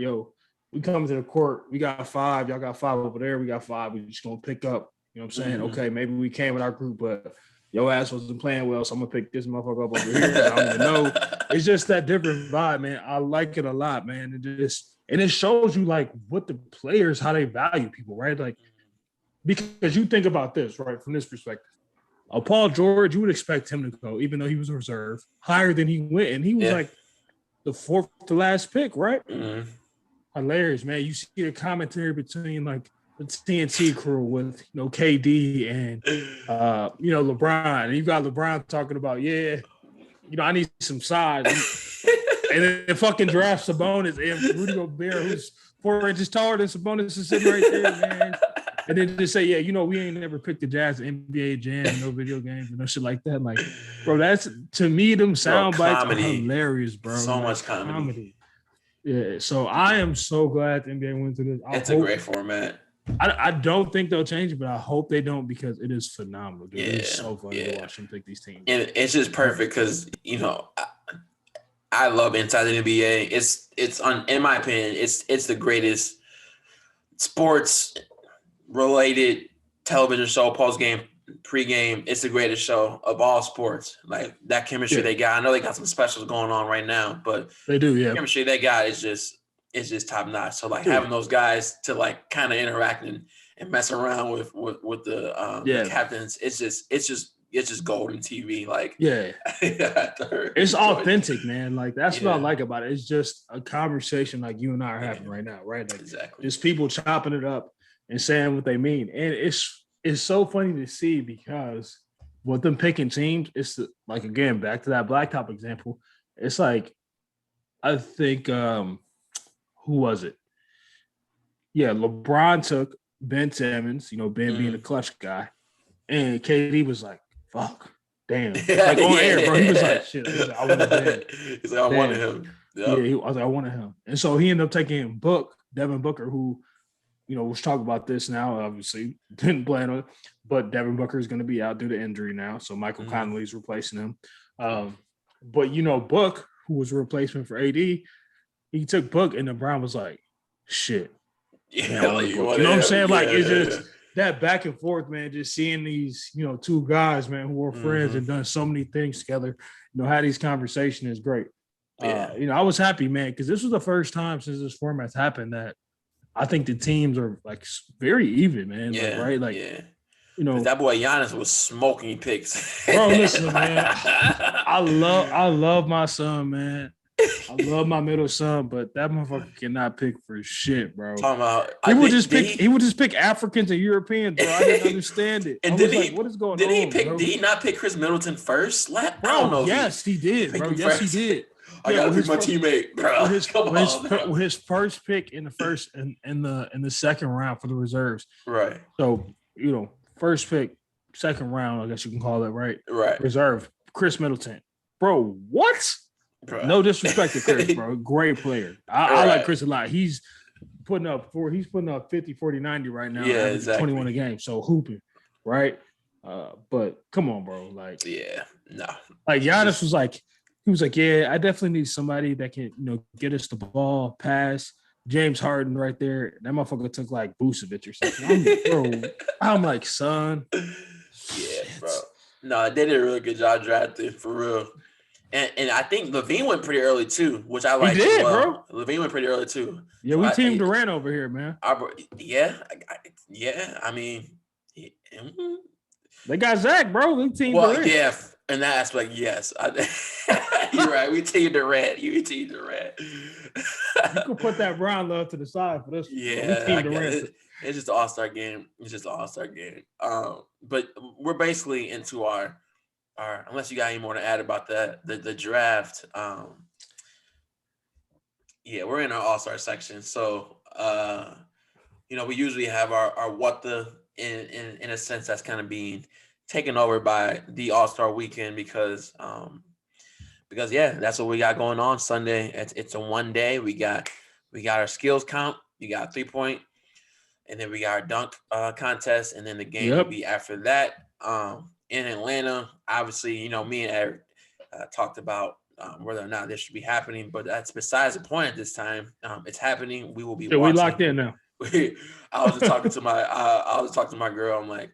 [SPEAKER 2] we come to the court, we got 5, y'all got 5 over there, we got 5, we just gonna pick up. You know what I'm saying? Okay, maybe we came with our group, but your ass wasn't playing well, so I'm gonna pick this motherfucker up over here. I don't even know. It's just that different vibe, man. I like it a lot, man. It shows you like what the players, how they value people, right? Like, because you think about this, right, from this perspective. Paul George, you would expect him to go, even though he was a reserve, higher than he went, and he was like the 4th to last pick, right? Hilarious, man. You see the commentary between like the TNT crew with KD and LeBron, and you got LeBron talking about I need some size, and then fucking draft Sabonis and Rudy Gobert, who's 4 inches taller than Sabonis, is sitting right there, man. And then just say, we ain't never picked the Jazz NBA Jam, no video games, and no shit like that. Like, bro, that's to me, them sound bites are hilarious, bro.
[SPEAKER 1] So much comedy.
[SPEAKER 2] Yeah, so I am so glad the NBA went through this.
[SPEAKER 1] It's a great format.
[SPEAKER 2] I don't think they'll change it, but I hope they don't because it is phenomenal, dude. It's so fun to watch them pick these teams.
[SPEAKER 1] And it's just perfect because, I love Inside the NBA. In my opinion, it's the greatest sports related television show, post game, pre-game. It's the greatest show of all sports. Like that chemistry they got. I know they got some specials going on right now, but
[SPEAKER 2] they do,
[SPEAKER 1] the chemistry they got is just top notch. So like having those guys to like kind of interact and mess around with the captains, it's just golden TV. Like
[SPEAKER 2] it's authentic, man. Like that's what I like about it. It's just a conversation like you and I are having right now, right? Like just people chopping it up and saying what they mean, and it's so funny to see because with them picking teams, it's like again back to that blacktop example. It's like I think who was it? Yeah, LeBron took Ben Simmons, Ben being a clutch guy, and KD was like, "Fuck, damn. Like on air, bro. He was like, shit. He's like, I wanted damn.
[SPEAKER 1] He's like, I wanted him.
[SPEAKER 2] Yep. Yeah, I was like, I wanted him. And so he ended up taking Devin Booker, who, we'll talk about this now, obviously. Didn't plan on it. But Devin Booker is going to be out due to injury now. So Michael Conley's replacing him. But, Book, who was a replacement for AD, he took Book, and then Brown was like, shit.
[SPEAKER 1] Yeah,
[SPEAKER 2] like, you know what I'm saying? Like, it's just that back and forth, man, just seeing these, two guys, man, who are friends and done so many things together, had these conversations is great. I was happy, man, because this was the first time since this format's happened that I think the teams are like very even, man.
[SPEAKER 1] Yeah,
[SPEAKER 2] right? Like,
[SPEAKER 1] that boy Giannis was smoking picks.
[SPEAKER 2] Bro, listen, man. I love my son, man. I love my middle son, but that motherfucker cannot pick for shit, bro.
[SPEAKER 1] Talking about,
[SPEAKER 2] he would just pick Africans and Europeans, bro. I didn't understand it.
[SPEAKER 1] And what is going on? Did he not pick Chris Middleton first? I don't know.
[SPEAKER 2] Yes, he did, bro. Yes, he did.
[SPEAKER 1] I gotta pick my teammate, bro.
[SPEAKER 2] With his first pick in the first and in the second round for the reserves.
[SPEAKER 1] Right.
[SPEAKER 2] So, first pick, second round, I guess you can call it, right?
[SPEAKER 1] Right.
[SPEAKER 2] Reserve, Chris Middleton. Bro, what? Bro. No disrespect to Chris, bro. Great player. I like Chris a lot. He's putting up 50, 40, 90 right now.
[SPEAKER 1] Yeah, exactly.
[SPEAKER 2] 21 a game. So hooping, right? But come on, bro. Like,
[SPEAKER 1] yeah, no.
[SPEAKER 2] Like Giannis was like, yeah, I definitely need somebody that can, get us the ball, pass. James Harden right there. That motherfucker took like Vucevic or something. I'm like, son.
[SPEAKER 1] Yeah, bro. No, they did a really good job drafting, for real. And I think LaVine went pretty early too, which I like.
[SPEAKER 2] He did, bro.
[SPEAKER 1] LaVine went pretty early too.
[SPEAKER 2] Yeah, we teamed Durant over here, man.
[SPEAKER 1] I mean,
[SPEAKER 2] they got Zach, bro. They teamed Durant.
[SPEAKER 1] Yeah, in that aspect, yes. You're right. We teamed Durant. You teamed Durant.
[SPEAKER 2] You can put that Brown love to the side for this.
[SPEAKER 1] Yeah, it's just an all-star game. But we're basically into our unless you got any more to add about the draft. We're in our all-star section. So we usually have our what the in a sense that's kind of being taken over by the all-star weekend because that's what we got going on Sunday. It's a one day. We got our skills count, we got 3-point, and then we got our dunk contest, and then the game will be after that. In Atlanta, obviously, me and Eric talked about whether or not this should be happening, but that's besides the point at this time. It's happening. We will be watching.
[SPEAKER 2] We locked in now.
[SPEAKER 1] I was just talking to my girl. I'm like,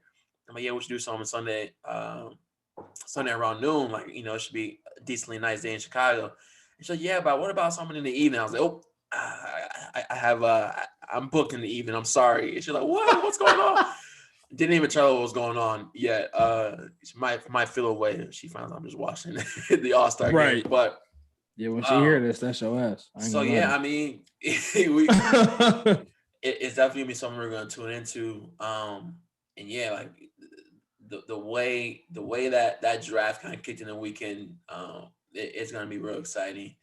[SPEAKER 1] yeah, we should do something Sunday around noon. Like, it should be a decently nice day in Chicago. And she's like, yeah, but what about something in the evening? I was like, I'm booked in the evening. I'm sorry. And she's like, what? What's going on? Didn't even tell her what was going on yet. She might feel away if she finds I'm just watching the All-Star game. But
[SPEAKER 2] yeah, when she hear this, that's your ass.
[SPEAKER 1] So yeah, I mean, it's definitely gonna be something we're gonna tune into. And yeah, like the way that draft kind of kicked in the weekend, it's gonna be real exciting.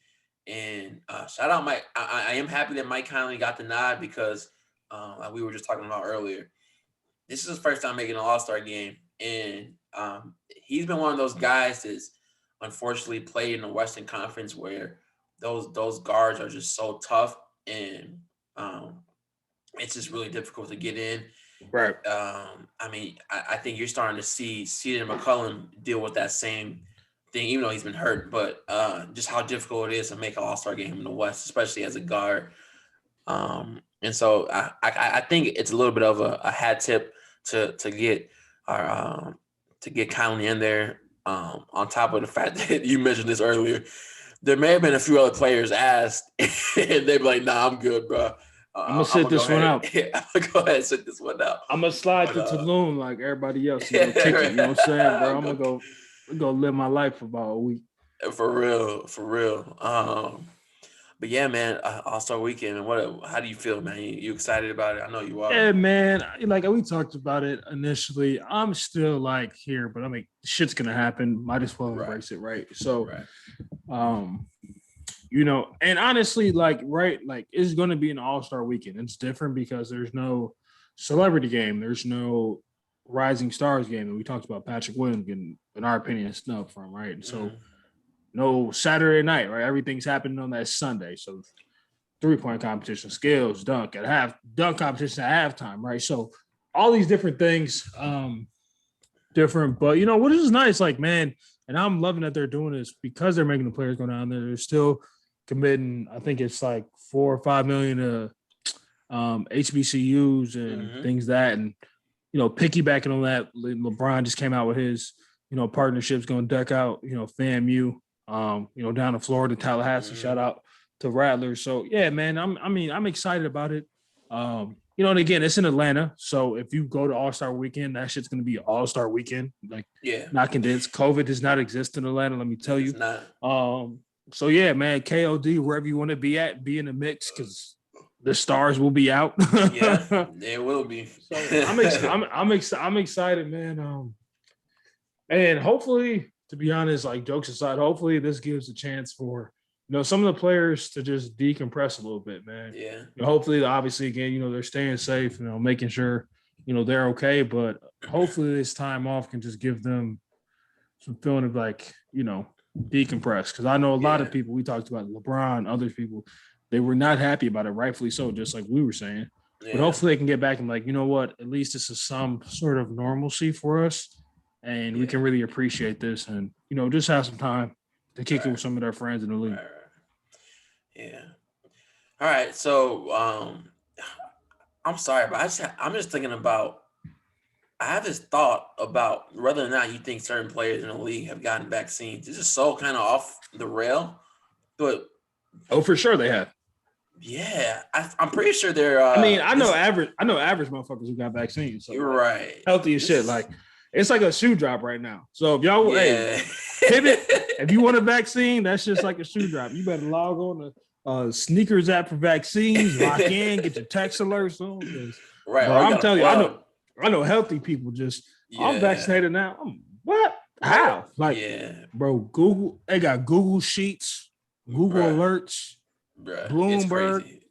[SPEAKER 1] And shout out Mike. I am happy that Mike Conley got the nod because like we were just talking about earlier. This is his first time making an All-Star game, and he's been one of those guys that's unfortunately played in the Western Conference where those guards are just so tough, and it's just really difficult to get in.
[SPEAKER 2] Right.
[SPEAKER 1] I mean, I think you're starting to see Ceedon McCollum deal with that same thing, even though he's been hurt. But just how difficult it is to make an All-Star game in the West, especially as a guard. And so I think it's a little bit of a hat tip to get Conley in there. On top of the fact that you mentioned this earlier, there may have been a few other players asked, and they'd be like, "Nah, I'm good, bro.
[SPEAKER 2] I'm gonna sit this one out.
[SPEAKER 1] I'm gonna go ahead and sit this one out.
[SPEAKER 2] I'm gonna slide to Tulum like everybody else. You know what I'm saying, bro? I'm gonna go live my life for about a week.
[SPEAKER 1] For real. But yeah, man, All-Star Weekend. How do you feel, man? You excited about it? I know you are.
[SPEAKER 2] Yeah, man. Like we talked about it initially. I'm still like here, but I mean, shit's gonna happen. Might as well embrace it, right? So, and honestly, like it's gonna be an All-Star Weekend. It's different because there's no celebrity game. There's no Rising Stars game, and we talked about Patrick Williams getting, in our opinion, snubbed from, right? And so
[SPEAKER 1] Mm.
[SPEAKER 2] no Saturday night, right? Everything's happening on that Sunday. So 3-point competition, skills, dunk competition at halftime, right? So all these different things, different. But what is nice, like, man, and I'm loving that they're doing this because they're making the players go down there. They're still committing, I think it's like 4 or 5 million to HBCUs and
[SPEAKER 1] Mm-hmm.
[SPEAKER 2] things that, and piggybacking on that, LeBron just came out with his partnerships going to deck out FAMU, down in Florida, Tallahassee.
[SPEAKER 1] Mm-hmm.
[SPEAKER 2] Shout out to Rattlers. So yeah, man, I'm excited about it. And again, it's in Atlanta, so if you go to All-Star Weekend, that shit's gonna be All-Star Weekend, like
[SPEAKER 1] Yeah,
[SPEAKER 2] not condensed. COVID does not exist in Atlanta, let me tell
[SPEAKER 1] it's
[SPEAKER 2] you.
[SPEAKER 1] not.
[SPEAKER 2] So yeah, man, KOD, wherever you want to be at, be in the mix because the stars will be out.
[SPEAKER 1] Yeah, it will be.
[SPEAKER 2] So I'm excited, man. And hopefully, to be honest, like jokes aside, hopefully this gives a chance for some of the players to just decompress a little bit, man.
[SPEAKER 1] Yeah.
[SPEAKER 2] Hopefully, obviously, again, they're staying safe, making sure they're okay. But hopefully, this time off can just give them some feeling of like decompress. Because I know a lot of people, we talked about LeBron, other people, they were not happy about it, rightfully so, just like we were saying.
[SPEAKER 1] Yeah.
[SPEAKER 2] But hopefully, they can get back and like, you know what? At least this is some sort of normalcy for us. And we can really appreciate this and, just have some time to kick it with some of their friends in the league.
[SPEAKER 1] Right. Yeah. All right. So I'm sorry, but I'm just thinking about, I have this thought about whether or not you think certain players in the league have gotten vaccines. This is so kind of off the rail, but
[SPEAKER 2] for sure they have.
[SPEAKER 1] Yeah, I'm pretty sure they're.
[SPEAKER 2] I know average motherfuckers who got vaccines. So
[SPEAKER 1] you're right.
[SPEAKER 2] Healthy as shit. Like it's like a shoe drop right now. So if y'all, pivot. If you want a vaccine, that's just like a shoe drop. You better log on to sneakers app for vaccines. Lock in, get your text alerts on.
[SPEAKER 1] Right.
[SPEAKER 2] Bro, I'm telling you, I know healthy people just. I'm vaccinated now. What? How? Like, bro, Google. They got Google Sheets, Google Alerts.
[SPEAKER 1] Bruh,
[SPEAKER 2] Bloomberg.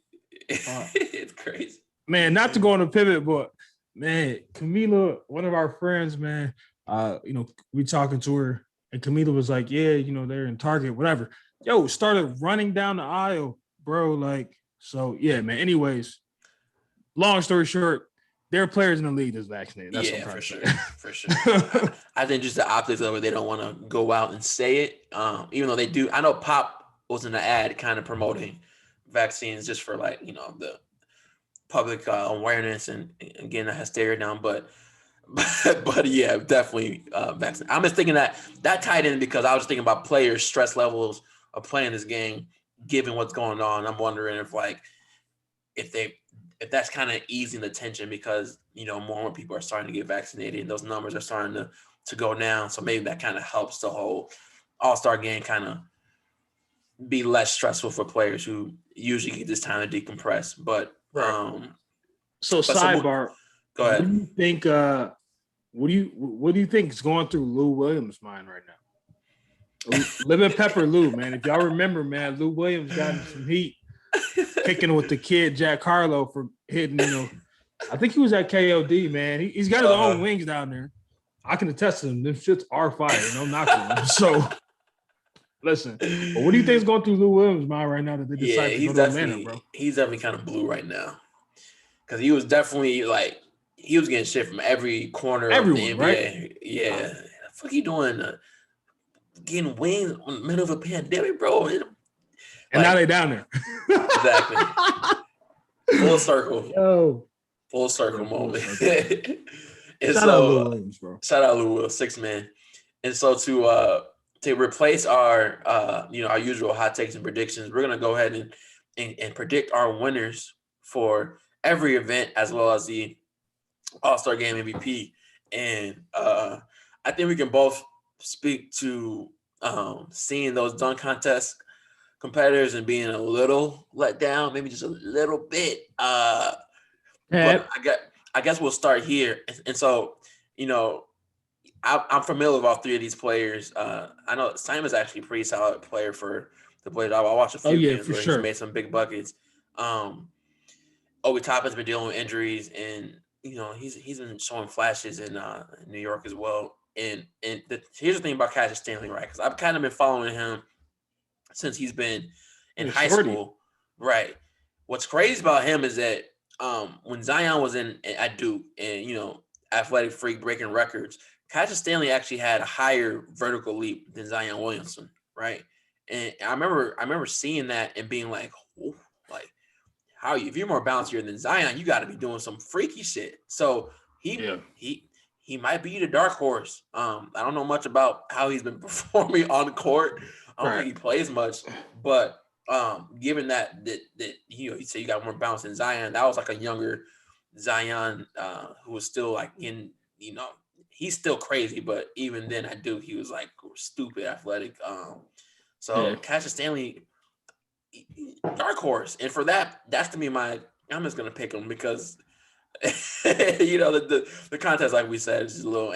[SPEAKER 1] It's crazy. It's crazy.
[SPEAKER 2] Man, not to go on a pivot, but man, Camila, one of our friends, man, we talking to her, and Camila was like, yeah, they're in Target, whatever. Yo, started running down the aisle, bro. Like, so yeah, man. Anyways, long story short, there are players in the league that's vaccinated. That's what I'm
[SPEAKER 1] for sure.
[SPEAKER 2] Say.
[SPEAKER 1] For sure. I think just the optics of it, they don't want to go out and say it. Even though they do. I know Pop was in the ad kind of promoting vaccines just for like, the public awareness and getting the hysteria down. But yeah, definitely vaccine. I'm just thinking that tied in because I was thinking about players' stress levels of playing this game, given what's going on. I'm wondering if that's kind of easing the tension because, more people are starting to get vaccinated and those numbers are starting to go down. So maybe that kind of helps the whole All-Star game kind of be less stressful for players who usually get this time to decompress. But
[SPEAKER 2] sidebar,
[SPEAKER 1] go ahead.
[SPEAKER 2] What do you think? What do you think is going through Lou Williams' mind right now? Lemon Pepper Lou, man. If y'all remember, man, Lou Williams got some heat kicking with the kid Jack Harlow for hitting. I think he was at KOD, man. He's got his own wings down there. I can attest to them. Them shits are fire. No knocking them. So. Listen, but what do you think is going through Lou Williams' mind right now that they decided to go to Atlanta, bro?
[SPEAKER 1] He's definitely kind of blue right now because he was definitely like he was getting shit from every corner of the NBA. Right? Yeah, what the fuck you doing? Getting wings in the middle of a pandemic, bro.
[SPEAKER 2] And now they down there.
[SPEAKER 1] Exactly. Full circle.
[SPEAKER 2] Yo.
[SPEAKER 1] Full circle moment.
[SPEAKER 2] Shout out Lou Williams, bro.
[SPEAKER 1] Shout out Lou Williams, 6 man. And so to replace our our usual hot takes and predictions, we're gonna go ahead and predict our winners for every event as well as the All-Star Game MVP. And I think we can both speak to seeing those dunk contest competitors and being a little let down, maybe just a little bit. But I guess we'll start here. And so, I'm familiar with all three of these players. I know Simon's actually a pretty solid player for the Blazers. I watched a few games where he's made some big buckets. Obi Toppin's been dealing with injuries, and he's been showing flashes in New York as well. And here's the thing about Cassius Stanley, right? Because I've kind of been following him since he's been in
[SPEAKER 2] Yeah,
[SPEAKER 1] high
[SPEAKER 2] shorty.
[SPEAKER 1] school, right? What's crazy about him is that when Zion was in at Duke and athletic freak breaking records, Cassius Stanley actually had a higher vertical leap than Zion Williamson, right? And I remember seeing that and being like, "Ooh, like if you're more bouncier than Zion, you got to be doing some freaky shit." So he
[SPEAKER 2] Yeah.
[SPEAKER 1] he he might be the dark horse. I don't know much about how he's been performing on the court. I don't think
[SPEAKER 2] Right.
[SPEAKER 1] he plays much, but given that you say you got more bounce than Zion, that was like a younger Zion who was still like in he's still crazy, but even then I do he was like stupid athletic. So
[SPEAKER 2] Yeah.
[SPEAKER 1] Cassius Stanley dark horse, and for that's to me I'm just gonna pick him because the contest, like we said, is a little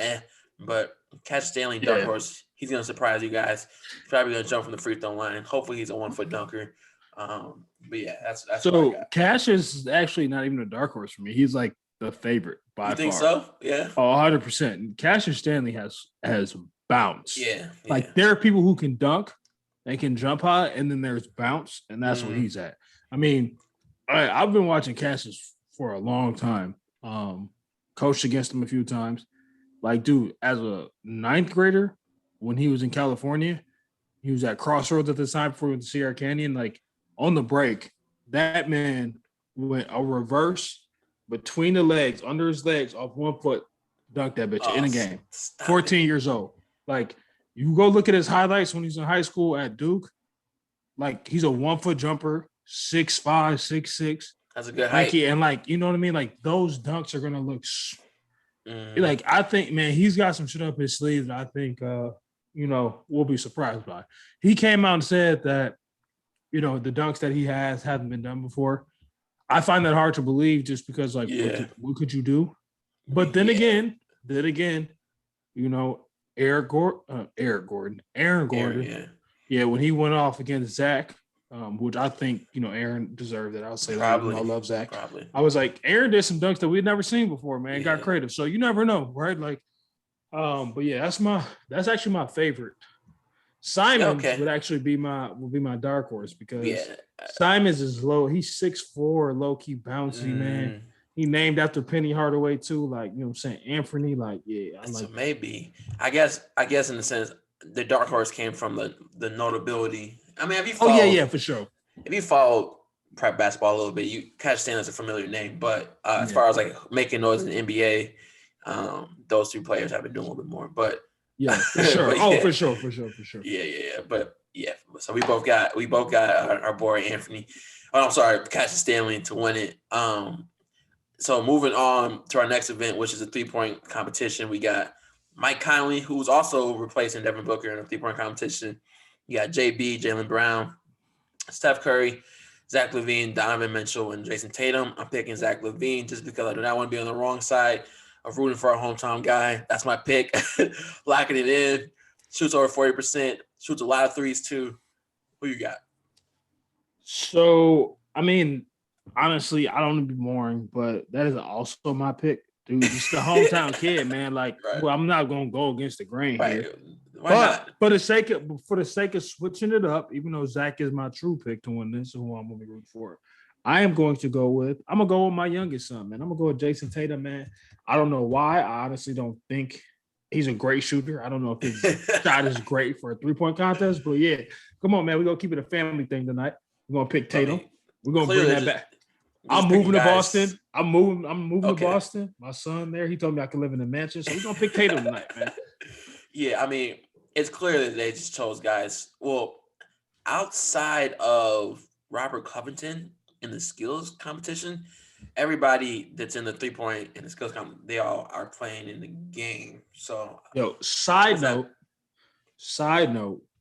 [SPEAKER 1] but Cassius Stanley dark
[SPEAKER 2] Yeah.
[SPEAKER 1] horse, he's gonna surprise you guys. He's probably gonna jump from the free throw line. Hopefully he's a 1 foot dunker. But yeah, that's what I
[SPEAKER 2] So
[SPEAKER 1] got.
[SPEAKER 2] Cash is actually not even a dark horse for me. He's like the favorite
[SPEAKER 1] You
[SPEAKER 2] by
[SPEAKER 1] think
[SPEAKER 2] far.
[SPEAKER 1] so? Yeah.
[SPEAKER 2] Oh, 100%. Cassius Stanley has bounce.
[SPEAKER 1] Yeah.
[SPEAKER 2] Like there are people who can dunk, they can jump high, and then there's bounce, and that's where he's at. I mean, I've been watching Cassius for a long time. Coached against him a few times. Like, dude, as a ninth grader, when he was in California, he was at Crossroads at the time before he went to Sierra Canyon. Like on the break, that man went a reverse between the legs, under his legs, off 1 foot, dunked that bitch in a game. 14 years old. Like you go look at his highlights when he's in high school at Duke. Like he's a 1 foot jumper, 6'5", 6'6".
[SPEAKER 1] That's a good height.
[SPEAKER 2] And like you know what I mean. Like those dunks are gonna look. Like I think, man, he's got some shit up his sleeve that I think we'll be surprised by. He came out and said that, the dunks that he has haven't been done before. I find that hard to believe just because, like, what could you do? But then again, Aaron Gordon. Yeah, when he went off against Zach, which I think, Aaron deserved it. I'll say that. I love Zach.
[SPEAKER 1] Probably.
[SPEAKER 2] I was like, Aaron did some dunks that we'd never seen before, man. Yeah. Got creative. So you never know, right? Like, but yeah, that's actually my favorite. Simons would actually be my dark horse because Simons is low. He's 6'4", low key bouncy, man. He named after Penny Hardaway too, like you know what I'm saying, Anthony. Like, yeah, I'm
[SPEAKER 1] so
[SPEAKER 2] like
[SPEAKER 1] maybe. I guess in the sense the dark horse came from the notability. I mean, have you followed,
[SPEAKER 2] for sure.
[SPEAKER 1] If you followed prep basketball a little bit, you Cassius Stanley's a familiar name, but as far as like making noise in the NBA, those two players have been doing a little bit more. But
[SPEAKER 2] yeah, for sure. For sure.
[SPEAKER 1] Yeah. But yeah, so we both got our boy Anthony. Oh, I'm sorry, Cassius Stanley to win it. So moving on to our next event, which is a 3-point competition, we got Mike Conley, who's also replacing Devin Booker in a 3-point competition. You got JB, Jaylen Brown, Steph Curry, Zach LaVine, Donovan Mitchell, and Jason Tatum. I'm picking Zach LaVine just because I do not want to be on the wrong side of rooting for our hometown guy. That's my pick. Locking it in. Shoots over 40%. Shoots a lot of threes too. Who you got?
[SPEAKER 2] So, I mean, honestly, I don't want to be boring, but that is also my pick. Dude, just the hometown kid, man. Like, well, I'm not gonna go against the grain here.
[SPEAKER 1] Why not?
[SPEAKER 2] For the sake of switching it up, even though Zach is my true pick to win this, who I'm gonna be rooting for, I'm gonna go with my youngest son, man. I'm gonna go with Jason Tatum, man. I don't know why. I honestly don't think he's a great shooter. I don't know if his shot is great for a 3-point contest, but yeah, come on, man. We're gonna keep it a family thing tonight. We're gonna pick Tatum. We're gonna bring that back. I'm moving to Boston. I'm moving to Boston. My son there, he told me I could live in a mansion. So we're gonna pick Tatum tonight, man.
[SPEAKER 1] Yeah, I mean, it's clear that they just chose guys. Well, outside of Robert Covington in the skills competition, everybody that's in the 3-point and the skills competition, they all are playing in the game. So
[SPEAKER 2] side note,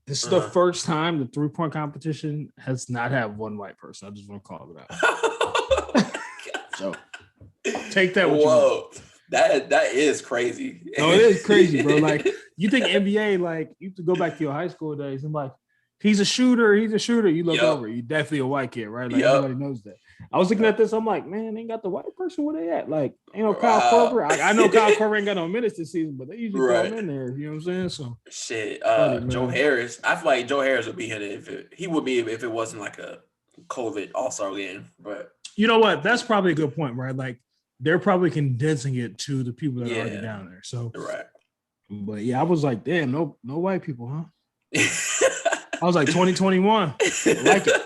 [SPEAKER 2] this is the first time the 3-point competition has not had one white person. I just want to call it out. So take that.
[SPEAKER 1] Whoa, that is crazy.
[SPEAKER 2] No, it is crazy, bro. Like you think NBA, like you have to go back to your high school days and like he's a shooter. He's a shooter. You look
[SPEAKER 1] Yep.
[SPEAKER 2] over, he's definitely a white kid, right? Like
[SPEAKER 1] Yep.
[SPEAKER 2] everybody knows that. I was looking at this. I'm like, man, they ain't got the white person where they at. Like, Kyle
[SPEAKER 1] Wow.
[SPEAKER 2] Korver. I know Kyle Korver ain't got no minutes this season, but they usually throw him
[SPEAKER 1] Right.
[SPEAKER 2] in there. You know what I'm saying? So
[SPEAKER 1] Shit.
[SPEAKER 2] funny,
[SPEAKER 1] Joe
[SPEAKER 2] man.
[SPEAKER 1] Harris. I feel like Joe Harris would be here he would be if it wasn't like a COVID All-Star game. But
[SPEAKER 2] You know what? That's probably a good point, right? Like they're probably condensing it to the people that are already
[SPEAKER 1] yeah.
[SPEAKER 2] down there. So,
[SPEAKER 1] Right.
[SPEAKER 2] but yeah, I was like, damn, no white people, huh? I was like 2021. I like it.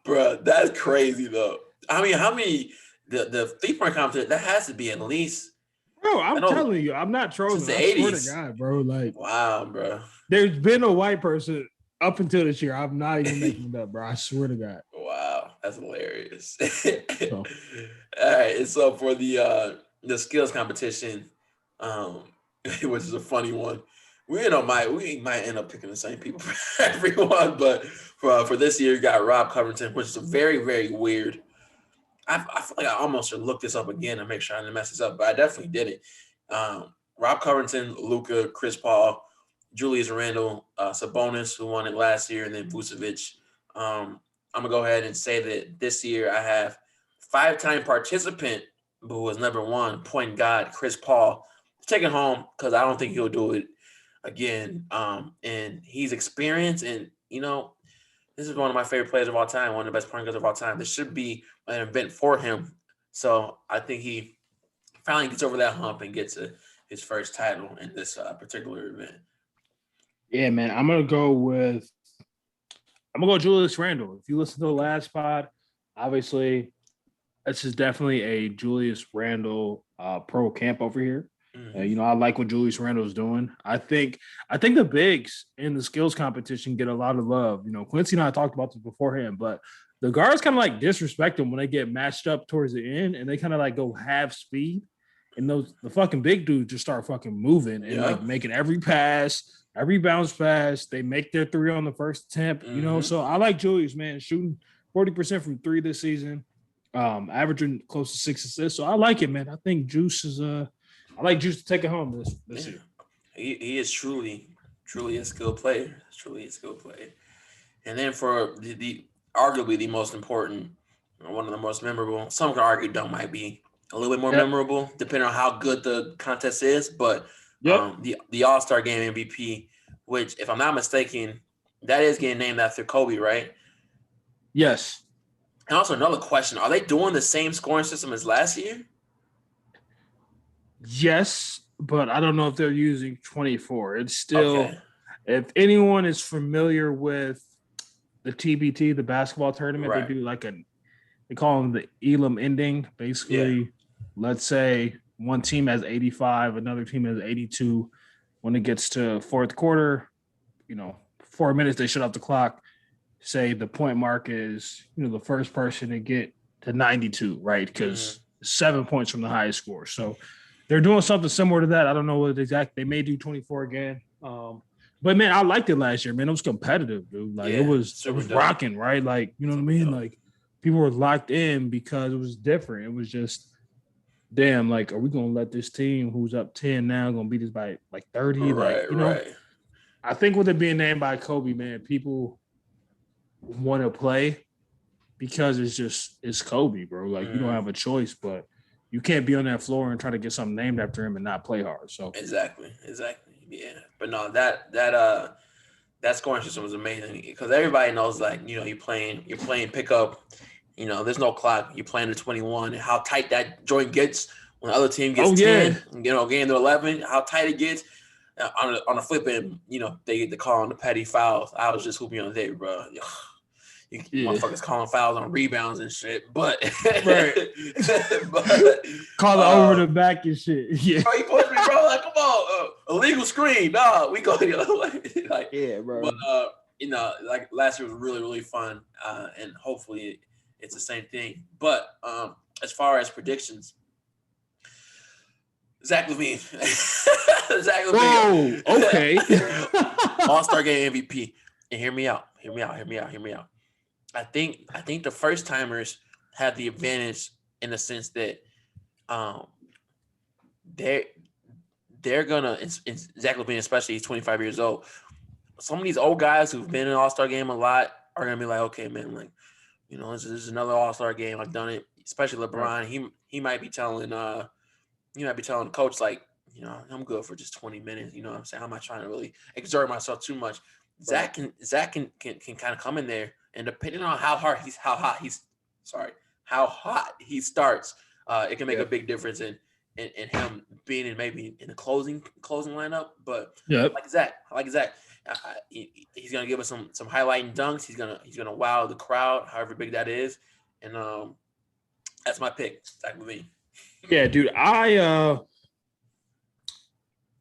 [SPEAKER 1] Bruh, that's crazy though. I mean, how many the 3-point competition that has to be at least
[SPEAKER 2] Bro, I'm telling you, I'm not
[SPEAKER 1] since
[SPEAKER 2] trolling.
[SPEAKER 1] the
[SPEAKER 2] I swear to
[SPEAKER 1] 80s.
[SPEAKER 2] God, bro. Like,
[SPEAKER 1] Wow, bro.
[SPEAKER 2] there's been a white person up until this year. I'm not even making it up, bro. I swear to God.
[SPEAKER 1] Wow, that's hilarious.
[SPEAKER 2] So,
[SPEAKER 1] All right, and so for the skills competition, which is a funny one, we might end up picking the same people for everyone, but for this year, you got Rob Covington, which is a very very weird. I feel like I almost should look this up again and make sure I didn't mess this up, but I definitely did it. Rob Covington, Luka, Chris Paul, Julius Randle, Sabonis, who won it last year, and then Vucevic. I'm gonna go ahead and say that this year I have 5-time participant who was number 1 point guard Chris Paul to take it home because I don't think he'll do it again. And he's experienced, and this is one of my favorite players of all time, one of the best point guards of all time. This should be an event for him. So I think he finally gets over that hump and gets his first title in this particular event.
[SPEAKER 2] yeah, man, I'm gonna go Julius Randle. If you listen to the last pod, obviously this is definitely a Julius Randle pro camp over here.
[SPEAKER 1] Mm-hmm.
[SPEAKER 2] I like what Julius Randle is doing. I think the bigs in the skills competition get a lot of love. Quincy and I talked about this beforehand, but the guards kind of like disrespect them when they get matched up towards the end, and they kind of like go half speed, and the fucking big dudes just start fucking moving and like making every pass, every bounce pass. They make their 3 on the first attempt. So I like Julius, man, shooting 40% from 3 this season, averaging close to 6 assists. So I like it, man. I think Juice is I like Juice to take it home this year.
[SPEAKER 1] He is truly a skilled player. Truly a skilled player. And then for the arguably the most important, one of the most memorable, some could argue Dunk might be a little bit more memorable, depending on how good the contest is. But the All-Star Game MVP, which, if I'm not mistaken, that is getting named after Kobe, right?
[SPEAKER 2] Yes.
[SPEAKER 1] And also another question: are they doing the same scoring system as last year?
[SPEAKER 2] Yes, but I don't know if they're using 24. It's still, if anyone is familiar with the TBT, the basketball tournament, they do like they call them the Elam ending. Basically, let's say one team has 85, another team has 82. When it gets to fourth quarter, 4 minutes, they shut off the clock. Say the point mark is, the first person to get to 92, right? Because 7 points from the highest score. So they're doing something similar to that. I don't know what exactly. They may do 24 again. But man, I liked it last year, man. It was competitive, dude. Like it was rocking, right? Like, you know what I mean? Like people were locked in because it was different. It was just, damn, like, are we gonna let this team who's up 10 now gonna beat us by like 30? Right. I think with it being named by Kobe, man, people want to play because it's Kobe, bro. Like you don't have a choice, but you can't be on that floor and try to get something named after him and not play hard. So
[SPEAKER 1] exactly, yeah. But no, that scoring system was amazing because everybody knows, like, you're playing pickup. There's no clock. You're playing to 21, and how tight that joint gets when the other team gets 10. Getting to 11, how tight it gets. On the flip end, they get the call on the petty fouls. I was just hooping on there, bro. Motherfuckers calling fouls on rebounds and shit, but
[SPEAKER 2] call it over the back and shit. Yeah,
[SPEAKER 1] bro, he pushed me, bro. Like, come on, illegal screen, nah. We go, like,
[SPEAKER 2] yeah, bro.
[SPEAKER 1] But like last year was really really fun, and hopefully it's the same thing. But as far as predictions, Zach LaVine. Zach LaVine.
[SPEAKER 2] Oh, okay.
[SPEAKER 1] All-Star Game MVP. And hear me out. I think the first timers have the advantage in the sense that they're gonna. It's Zach LaVine, especially he's 25 years old. Some of these old guys who've been in an All-Star game a lot are gonna be like, okay, man, like, this is another All-Star game. I've done it. Especially
[SPEAKER 2] Right.
[SPEAKER 1] LeBron. He might be telling the coach like, I'm good for just 20 minutes. You know what I'm saying? I'm not trying to really exert myself too much.
[SPEAKER 2] Right.
[SPEAKER 1] Zach can kind of come in there, and depending on how hot he starts, it can make a
[SPEAKER 2] Yep.
[SPEAKER 1] big difference in him being in maybe in the closing lineup. But
[SPEAKER 2] Yep.
[SPEAKER 1] I like Zach. He's gonna give us some highlighting dunks. He's gonna wow the crowd, however big that is, and that's my pick, Zach LaVine.
[SPEAKER 2] Yeah, dude. I'm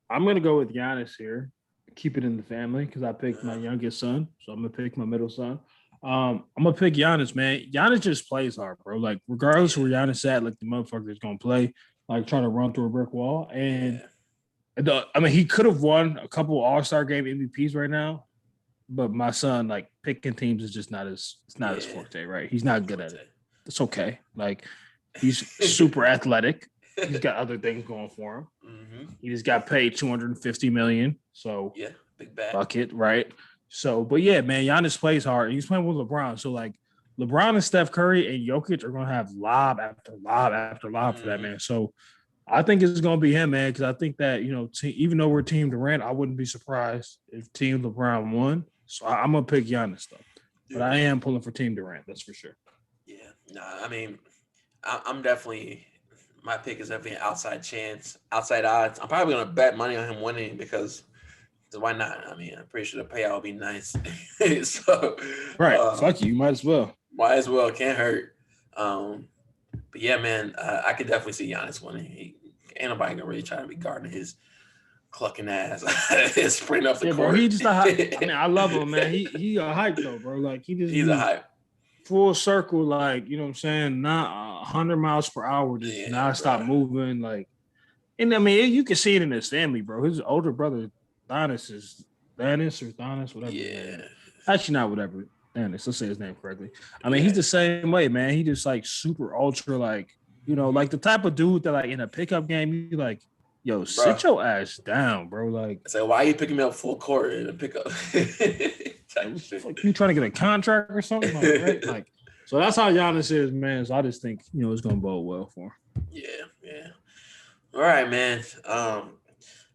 [SPEAKER 2] gonna go with Giannis here. Keep it in the family because I picked my youngest son, so I'm gonna pick my middle son. I'm gonna pick Giannis, man. Giannis just plays hard, bro. Like regardless of where Giannis at, like the motherfucker is gonna play, like trying to run through a brick wall. And he could have won a couple All-Star game MVPs right now, but my son, like picking teams is just not his forte, right? He's not good at it. It's okay. Like he's super athletic. He's got other things going for him.
[SPEAKER 1] Mm-hmm.
[SPEAKER 2] He just got paid $250 million. So
[SPEAKER 1] yeah, big bag.
[SPEAKER 2] Bucket, right? So, but yeah, man, Giannis plays hard. And he's playing with LeBron. So like LeBron and Steph Curry and Jokic are gonna have lob after lob after lob for that man. So I think it's gonna be him, man, because I think that even though we're Team Durant, I wouldn't be surprised if Team LeBron won. So I'm gonna pick Giannis though, but I am pulling for Team Durant. That's for sure.
[SPEAKER 1] Yeah, I mean, I'm definitely. My pick is definitely an outside chance, outside odds. I'm probably gonna bet money on him winning because why not? I mean, I'm pretty sure the payout will be nice. So,
[SPEAKER 2] right, fuck you, might as well.
[SPEAKER 1] Might as well, can't hurt. But yeah, man, I could definitely see Giannis winning. Ain't nobody gonna really try to be guarding his clucking ass, sprinting up the court.
[SPEAKER 2] Bro, he just a hype. I mean, I love him, man. He a hype though, bro. Like he's a hype. Full circle, like, you know what I'm saying? Not 100 miles per hour, just not stop moving. Like, and I mean, you can see it in his family, bro. His older brother, Thanos, whatever.
[SPEAKER 1] Yeah.
[SPEAKER 2] Actually, not whatever. Thanos, let's say his name correctly. I mean, he's the same way, man. He just like super ultra, like, like the type of dude that, like, in a pickup game, you like, yo, sit your ass down, bro. Like,
[SPEAKER 1] so why are you picking me up full court in a pickup?
[SPEAKER 2] You trying to get a contract or something, like, right? Like, so that's how Giannis is, man. So I just think it's gonna bode well for him.
[SPEAKER 1] Yeah. All right, man.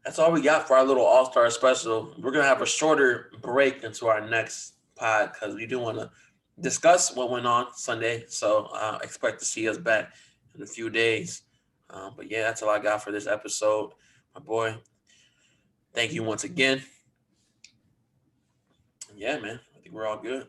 [SPEAKER 1] That's all we got for our little All-Star special. We're gonna have a shorter break into our next pod because we do want to discuss what went on Sunday. So expect to see us back in a few days. But yeah, that's all I got for this episode, my boy. Thank you once again. Yeah, man. I think we're all good.